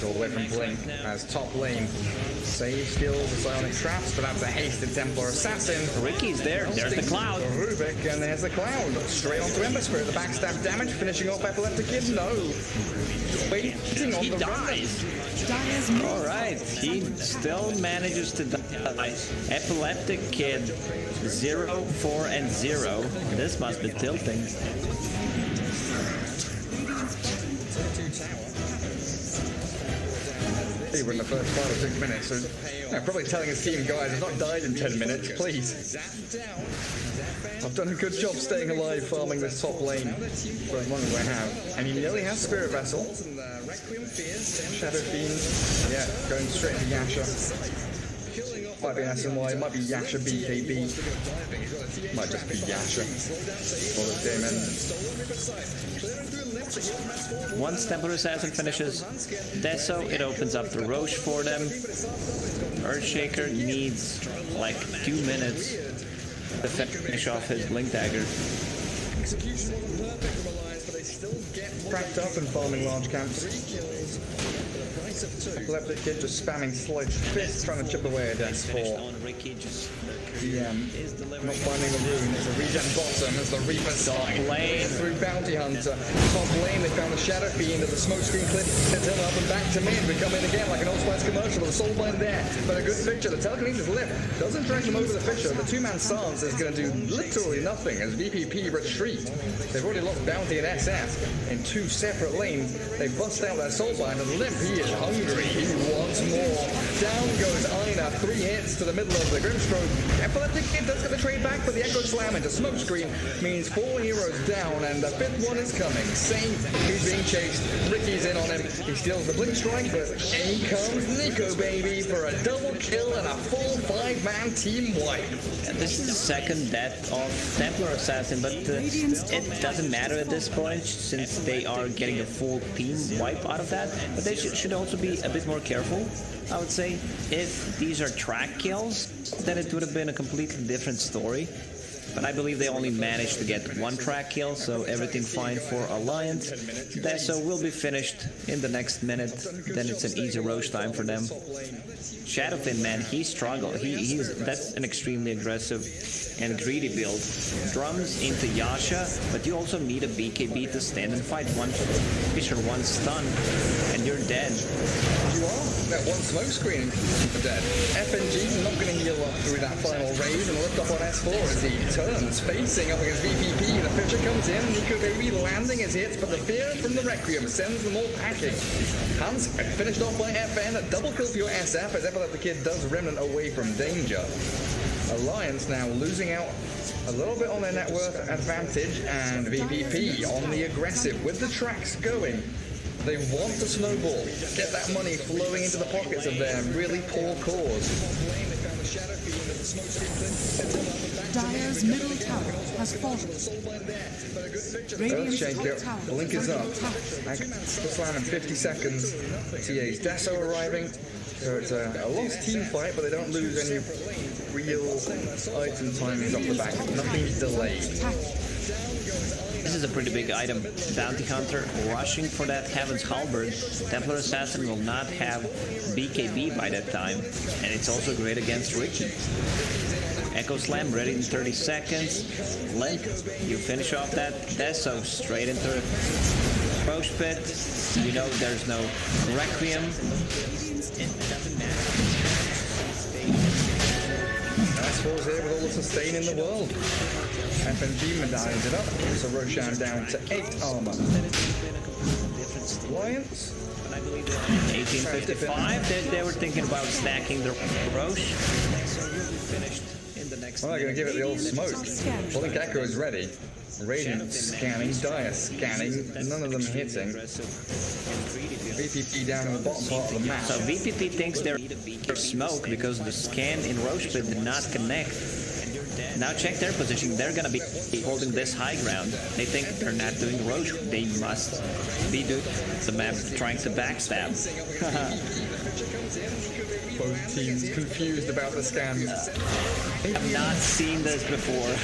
[SPEAKER 2] All the way from Blink as top lane. Save skills, the Psionic Traps, but that's a hasted Templar Assassin.
[SPEAKER 1] Ricky's there, there's the Cloud.
[SPEAKER 2] Rubik, and there's the Cloud. Straight onto Ember Spirit, the backstab damage, finishing off Epileptic Kid. No. Waiting on
[SPEAKER 1] He
[SPEAKER 2] the
[SPEAKER 1] dies. Alright, he still manages to die. Epileptic Kid, 0, 4, and 0. This must be tilting.
[SPEAKER 2] We're in the first 5 or 6 minutes, so probably telling his team, guys, I've not died in 10 minutes, please. I've done a good job staying alive farming this top lane for as long as I have. And he nearly has Spirit Vessel. Shadow Fiend, yeah, going straight to Yasha. Might be SNY, might be Yasha BKB. Might just be Yasha. Or the game ends.
[SPEAKER 1] Once Templar Assassin finishes Deso, it opens up the Roche for them. Earthshaker needs like 2 minutes to finish off his Blink Dagger.
[SPEAKER 2] Cracked up and farming large camps. Epileptic Kid just spamming Slice Fist, trying to chip away at S4. Not finding a rune, it's a regen bottom as the Reaper side. Through Bounty Hunter. Top lane, they found the Shadow Fiend as the smoke screen clip sends him up and back to mid. We come in again like an Old Spice commercial with a Soulbind there. But a good Fissure, the telekinesis lift doesn't drag him over the Fissure. The two-man stance is going to do literally nothing as VPP retreat. They've already lost Bounty and SS in 2 separate lanes. They bust out their Soulbind and Limp, he is hungry. He wants more. Down goes Ina, 3 hits to the middle of the Grimstroke. Epileptic Kid does get the trade back, but the Echo Slam into Smokescreen means 4 heroes down, and the 5th one is coming. Saint, who's being chased. Ricky's in on him. He steals the Blink Strike, but in comes Nico Baby for a double kill and a full 5-man team wipe.
[SPEAKER 1] And this is the second death of Templar Assassin, but it doesn't matter at this point since they are getting a full team wipe out of that. But they should also be a bit more careful, I would say. If these are track kills, then it would have been a completely different story. But I believe they only managed to get 1 track kill, so everything fine for Alliance. Deso will be finished in the next minute, then it's an easy Roche time for them. Shadowfin, man, he struggled. That's an extremely aggressive and greedy build. Drums into Yasha, but you also need a BKB to stand and fight. 1 Fissure, 1 stun, and you're dead.
[SPEAKER 2] You are. That 1 smoke screen for dead. FNG not going to heal up through that final raise and lift up on S4 as he turns, facing up against VPP. The Fissure comes in, Nico Baby landing his hits, but the fear from the Requiem sends them all packing. Hans finished off by FN, a double kill for your SF as Epileptic Kid does Remnant away from danger. Alliance now losing out a little bit on their net worth advantage, and VPP on the aggressive with the tracks going. They want to snowball, get that money flowing into the pockets of their really poor cause.
[SPEAKER 3] Dire's middle tower has fallen.
[SPEAKER 2] Earthshaker, Blink is up. Slam in 50 seconds. TA's Deso arriving. So it's a lost team fight, but they don't lose any real item timings off the back. Nothing's delayed.
[SPEAKER 1] This is a pretty big item. Bounty Hunter rushing for that Heaven's Halberd. Templar Assassin will not have BKB by that time, and it's also great against Ricky. Echo Slam ready in 30 seconds. Limp, you finish off that Deso straight into Roche Pit. You know there's no Requiem.
[SPEAKER 2] S4's here with all the sustain in the world. FNG medallions it up, so Roshan down to 8 armor. Alliance?
[SPEAKER 1] 1855, they were thinking about stacking the Roche. So will be finished in
[SPEAKER 2] Well, I'm gonna give it the old smoke. Blink Echo is ready. Radiant scanning, Dire scanning, none of them hitting. VP.P down in the bottom part of the map.
[SPEAKER 1] So VP.P thinks they're smoke because the scan in Roche Pit did not connect. Now check their position. They're gonna be holding this high ground. They think they're not doing Roche. They must be doing the map trying to backstab.
[SPEAKER 2] Both teams confused about the scans.
[SPEAKER 1] I've not seen this before.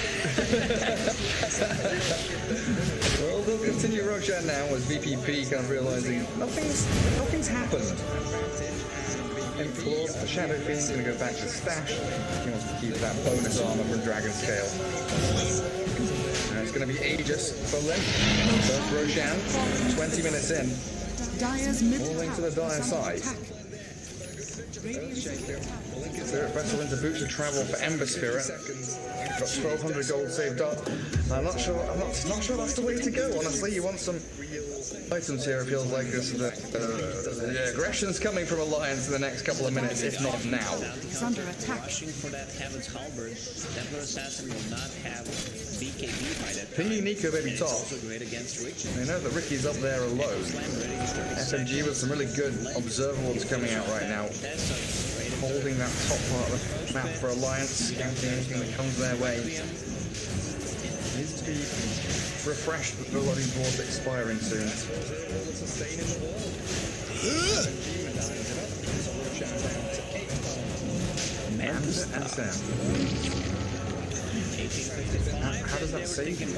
[SPEAKER 2] Well, they'll continue Roshan now as VP.P kind of realizing nothing's happened. Implore the Shadow Fiend's gonna go back to stash. He wants to keep that bonus armor from Dragon Scale. And it's gonna be Aegis for Limp. First Roshan, 20 minutes in. Falling to the Dire side. Spirit Vessel into Boots of Travel for Ember Spirit. Got 1200 gold saved up. I'm not sure that's the way to go, honestly. You want some items here, it feels like this. The aggression's coming from Alliance in the next couple of minutes, if not now.
[SPEAKER 3] It's under attack.
[SPEAKER 1] For that Heaven's Halberd, Templar Assassin will not have BKB by that.
[SPEAKER 2] Pinging Nico baby top.
[SPEAKER 1] Great against Ricky.
[SPEAKER 2] They know that Ricky's up there alone. SMG with some really good observables coming out right now. Holding that top part of the map for Alliance, scouting anything that comes their way. Needs to be refreshed, but the loading board's expiring soon. And Sam. How does that save you?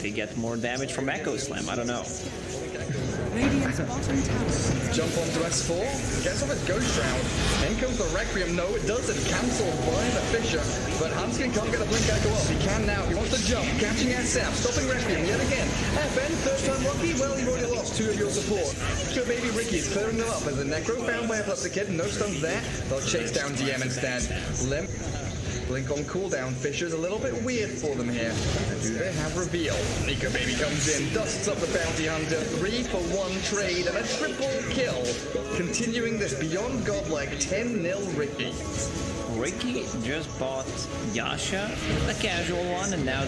[SPEAKER 1] They get more damage from Echo Slam, I don't know.
[SPEAKER 3] Radiant's bottom tower.
[SPEAKER 2] Jump onto S4, gets off his Ghost Shroud. In comes the Requiem. No, it doesn't. Cancelled by the Fisher. But Hanskin can't get the Blink Echo off. He can now. He wants to jump. Catching SF. Stopping Requiem yet again. FN, first time lucky. Well, you've already lost 2 of your support. So baby Ricky is clearing them up as the Necro found by Epileptic Kid. No stuns there. They'll chase down DM instead. Limp. Blink on cooldown. Fisher's a little bit weird for them here. And do they have reveal? Nico Baby comes in, dusts up the bounty hunter. 3-for-1 trade and a triple kill. Continuing this beyond godlike 10-0 Ricky.
[SPEAKER 1] Ricky just bought Yasha, a casual one, and now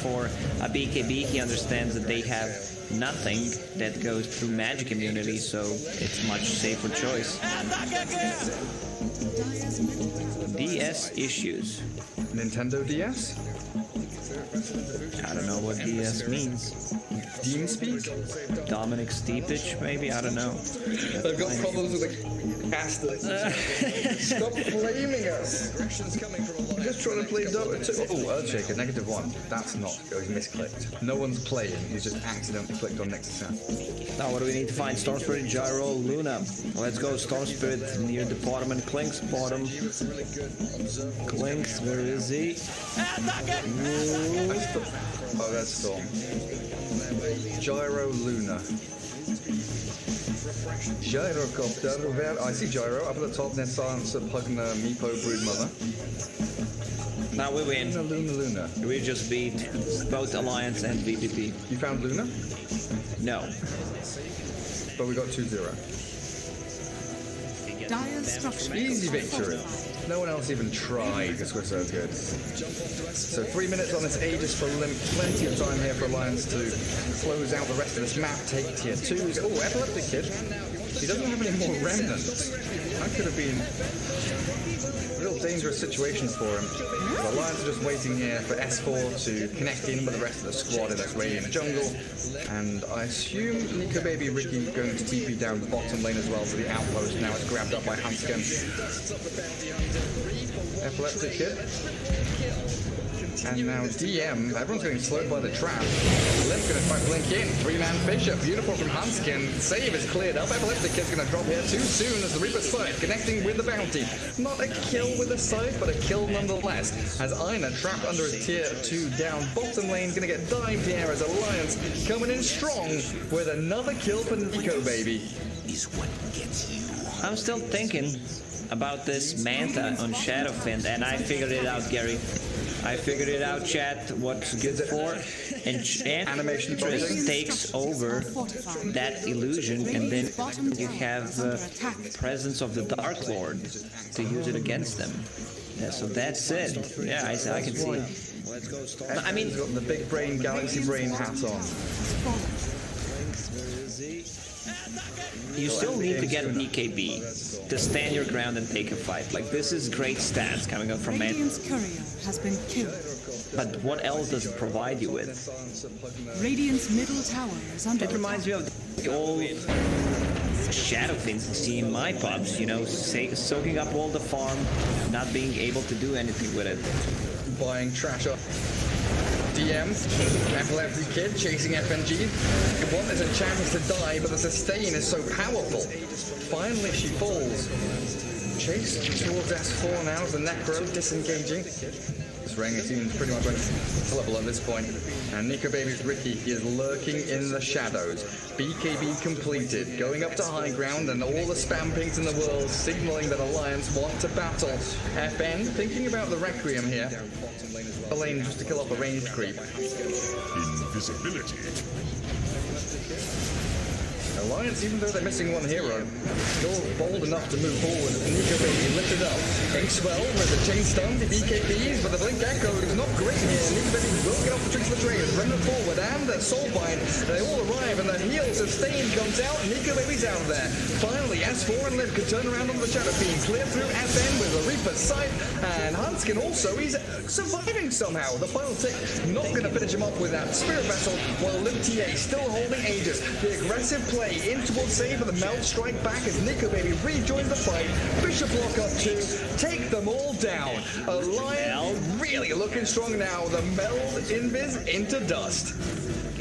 [SPEAKER 1] for a BKB he understands that they have nothing that goes through magic immunity, so it's much safer choice. DS issues.
[SPEAKER 2] Nintendo DS?
[SPEAKER 1] I don't know what DS means.
[SPEAKER 2] Dean speak?
[SPEAKER 1] Dominic Steepage, maybe? I don't know.
[SPEAKER 2] They've got problems with the casters. Stop blaming us. I'm just trying to play Dota 2. Oh, Earthshaker, -1. That's not. Oh, he misclicked. No one's playing. He's just accidentally clicked on Nexus Sound.
[SPEAKER 1] Now, what do we need to find? Storm Spirit, Gyro, Luna. Let's go. Storm Spirit near the bottom and Clink's bottom. Clink's, where is he?
[SPEAKER 2] Oh, that's Storm. Gyro, Luna. Gyrocopter. I see Gyro up at the top near Silencer, Pugna, Meepo, Broodmother.
[SPEAKER 1] Now we win.
[SPEAKER 2] Luna.
[SPEAKER 1] We just beat both Alliance and VP.P.
[SPEAKER 2] You found Luna?
[SPEAKER 1] No.
[SPEAKER 2] But we got 2-0.
[SPEAKER 3] Dire's structure.
[SPEAKER 2] Easy victory. No one else even tried because we're so good. So 3 minutes on this Aegis for Limp. Plenty of time here for Alliance to close out the rest of this map, take tier 2s. Oh, Epileptic Kid. He doesn't have any more remnants. That could have been a real dangerous situation for him. The Alliance are just waiting here for S4 to connect in with the rest of the squad in this Radiant jungle. And I assume Nico Baby Ricky going to TP down the bottom lane as well for the outpost. Now it's grabbed up by Hanskin. Epileptic Kid. And now DM, everyone's getting slowed by the trap. Limp gonna try to blink in. 3-man Fisher, beautiful from Hanskin. Save is cleared up. Epileptic Kid's gonna drop here too soon as the Reaper's Scythe connecting with the bounty. Not a kill with the scythe, but a kill nonetheless. As Aina trapped under his tier 2 down bottom lane, gonna get dived here as Alliance coming in strong with another kill for Nico Baby.
[SPEAKER 1] I'm still thinking about this Manta on Shadowfiend, and I figured it out, Gary. I figured it out, chat, what's good for. And
[SPEAKER 2] Animation
[SPEAKER 1] Enchantress takes over that illusion, and then you have presence of the Dark Lord to use it against them. Yeah, so that's it. Yeah, I can see. I mean,
[SPEAKER 2] he's got the big brain, galaxy brain hat on.
[SPEAKER 1] You still need to get an EKB to stand your ground and take a fight. Like, this is great stats coming up from
[SPEAKER 3] Radiant's courier has been killed.
[SPEAKER 1] But what else does it provide you with?
[SPEAKER 3] Radiant's middle tower is under
[SPEAKER 1] It reminds me of the old shadow things you see in my pubs, you know, soaking up all the farm, not being able to do anything with it.
[SPEAKER 2] Buying trash up. DMs, epilepsy kid chasing FNG. You want this Enchantress to die, but the sustain is so powerful. Finally she falls. Chase towards S4 now, the Necro disengaging. This Rengar team's pretty much level at this point. And Nico Baby's Ricky is lurking in the shadows. BKB completed, going up to high ground, and all the spam pings in the world signaling that Alliance want to battle. FN thinking about the Requiem here. A lane just to kill off a ranged creep.
[SPEAKER 4] Invisibility.
[SPEAKER 2] Alliance, even though they're missing one hero, still bold enough to move forward. Nico Baby lifted up. Inkswell with the chain stun to BKBs, but the Blink Echo is not great here. Nico Baby will get off the tricks of the trade. Render forward and the Soulbind. They all arrive and the heal sustain comes out. Nico Baby's out of there. Finally, S4 and Liv can turn around on the Shadow Fiend. Clear through FN with the Reaper's Sight. And Hanskin also, he's surviving somehow. The final tick not going to finish him off with that Spirit Vessel, while Liv TA still holding Aegis. The aggressive play in towards save of the Meld strike back as Nico Baby rejoins the fight. Bishop block up 2, take them all down. Alliance really looking strong now. The Meld invis into dust.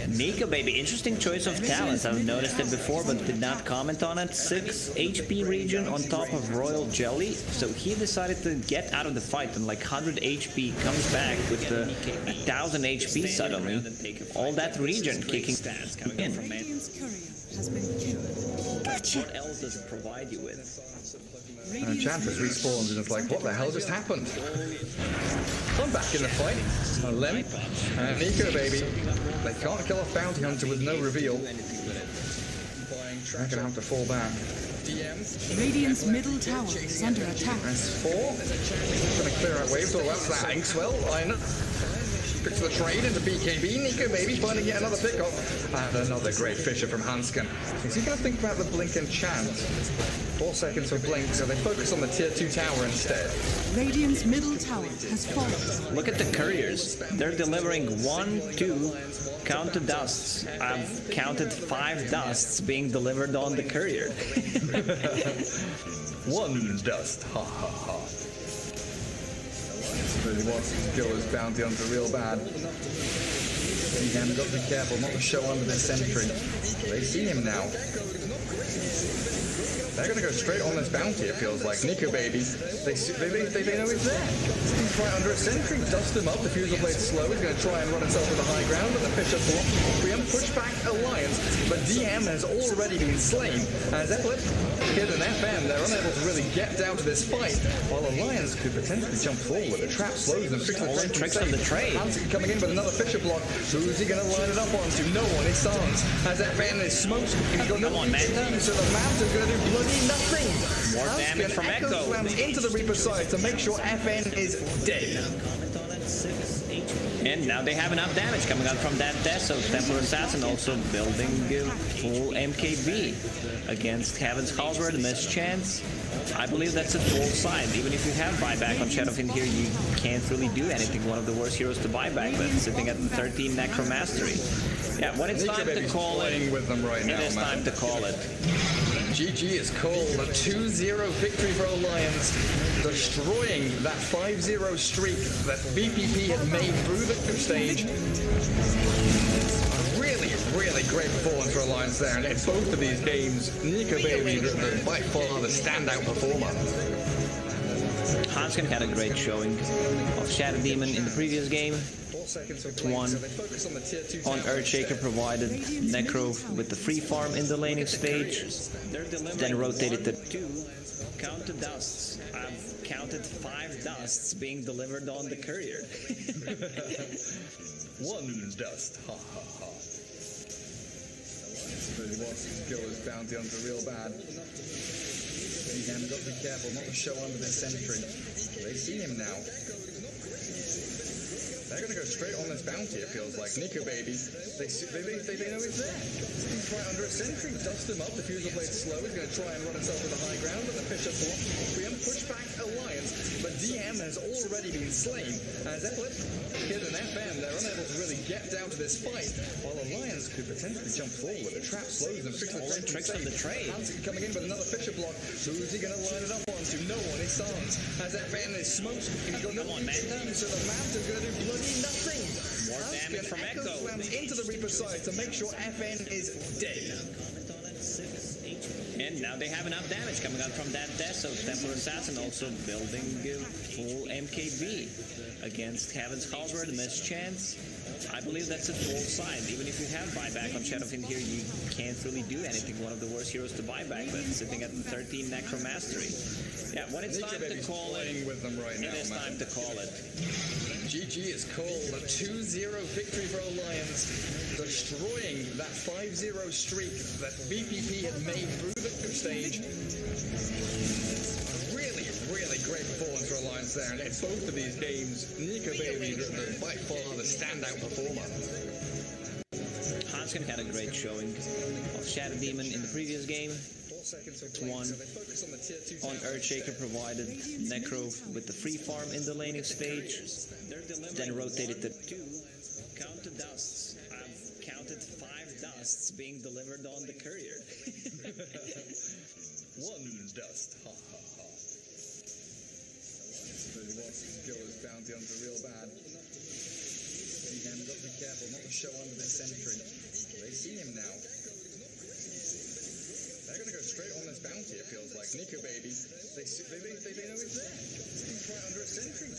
[SPEAKER 1] Nico Baby, interesting choice of talents. I've noticed it before but did not comment on it. 6 HP region on top of Royal Jelly. So he decided to get out of the fight and like 100 HP comes back with the 1000 HP suddenly. All that region kicking in.
[SPEAKER 3] Radiant's courier has been killed. Gotcha.
[SPEAKER 1] What else does it provide you with?
[SPEAKER 2] Enchantress respawns and it's like, what the hell just happened? I'm back in the fight. Lem and Nico Baby. They can't kill off Bounty Hunter with no reveal. They're gonna have to fall back.
[SPEAKER 3] Radiant's middle tower is under attack.
[SPEAKER 2] S4. Gonna clear out waves. Oh, that's that Inkswell. I know. Picks the trade into BKB. Nico Baby finding yet another pick off. And another great Fisher from Hanskin. Is he going to think about the Blink Enchant? 4 seconds for Blink, so they focus on the tier 2 tower instead.
[SPEAKER 3] Radiant's middle tower has fallen.
[SPEAKER 1] Look at the couriers. They're delivering 1, 2, count the dusts. I've counted 5 dusts being delivered on the courier.
[SPEAKER 2] 1 dust. Ha ha ha. Really wants to kill his Bounty Hunter real bad. Again, got to be careful not to show under this sentry. They see him now. They're going to go straight on this bounty, it feels like. Nico Baby, they know he's there. He's right under a sentry, dust him up, the Fusel Blade's slow, he's going to try and run himself to the high ground, but the Fisher block, preempt, push back Alliance, but DM has already been slain. As Epilepsy Kid and FM, they're unable to really get down to this fight, while Alliance could potentially jump forward. The trap slows them,
[SPEAKER 1] All the tricks on the trade.
[SPEAKER 2] Hanskin coming in with another Fisher block. Who's he going to line it up onto? No one, it's Sans. As FN is smoked, he's got no team, so the Mountain's going to do bloody nothing.
[SPEAKER 1] More damage from Echo.
[SPEAKER 2] Slams into the Reaper side to make sure FN is dead.
[SPEAKER 1] And now they have enough damage coming out from that death, so Templar Assassin also building full MKB against Heaven's Halberd, Mischance. I believe that's a full side. Even if you have buyback on Shadowfiend here, you can't really do anything. One of the worst heroes to buyback, but sitting at 13 Necromastery. Yeah, when it's time to call it, it is time to call it.
[SPEAKER 2] GG is called a 2-0 victory for Alliance, destroying that 5-0 streak that VP.P had made through the group stage. A really, really great performance for Alliance there, and in both of these games, Nico Baby, by far the standout performer.
[SPEAKER 1] Hanskin had a great showing of Shadow Demon in the previous game.
[SPEAKER 2] 4 seconds of
[SPEAKER 1] One.
[SPEAKER 2] so they focus on the tier 2
[SPEAKER 1] On
[SPEAKER 2] tower.
[SPEAKER 1] Earthshaker provided Necro with the free farm in the laning stage, then rotated to 2 count to dusts. I've counted 5 dusts being delivered on the courier.
[SPEAKER 2] 1 dust. Ha ha ha. Really was skill his bounty onto real bad. BIRMINGHAM got to be careful not to show under this sentry. They see him now. They're going to go straight on this bounty, it feels like. Nico babies, they know he's there. He's right under a sentry, dust him up, the Fuser Blade slow, he's going to try and run himself to the high ground, but the Fisher block, preempt, push back Alliance, but DM has already been slain, as Eclipse, Kid and FM, they're unable to really get down to this fight, while Alliance could potentially jump forward. The trap slows them, fix the
[SPEAKER 1] All the tricks of the trade.
[SPEAKER 2] Hansen coming in with another Fisher block, who's he going to line it up onto? No one, it's Sans, as FM is smoked, he's got no
[SPEAKER 1] Come on, man.
[SPEAKER 2] so the Mountain's going to do bloody nothing.
[SPEAKER 1] More damage from Echo.
[SPEAKER 2] Slams into the Reaper side to make sure FN is dead.
[SPEAKER 1] And now they have enough damage coming out from that death, so Templar Assassin also building full MKB against Heaven's Halberd, mischance. I believe that's a full side. Even if you have buyback on Shadowfiend here, you can't really do anything. One of the worst heroes to buyback, but sitting at 13 Necro Mastery. Yeah, when it's time to call it,
[SPEAKER 2] with them right now,
[SPEAKER 1] it is time to call it.
[SPEAKER 2] GG is called. A 2-0 victory for Alliance, destroying that 5-0 streak that VPP had made through the group stage. Really, really great performance for Alliance there, and in both of these games, Nico Baby, by far the standout performer.
[SPEAKER 1] Hanskin had a great showing of Shadow Demon in the previous game.
[SPEAKER 2] 4 seconds of
[SPEAKER 1] One.
[SPEAKER 2] so they focus on the tier 2
[SPEAKER 1] On Earthshaker provided Necro with the free farm in the laning stage, then rotated to 2 count to dusts. I've counted 5 dusts being delivered on the courier.
[SPEAKER 2] 1 dust. Ha ha ha. Really was skill his bounty onto real bad. BIRMINGHAM got to be careful not to show under this sentry. They see him now. They're going to go straight on this bounty, it feels like. Nico babies, they know he's there. He's right under a sentry.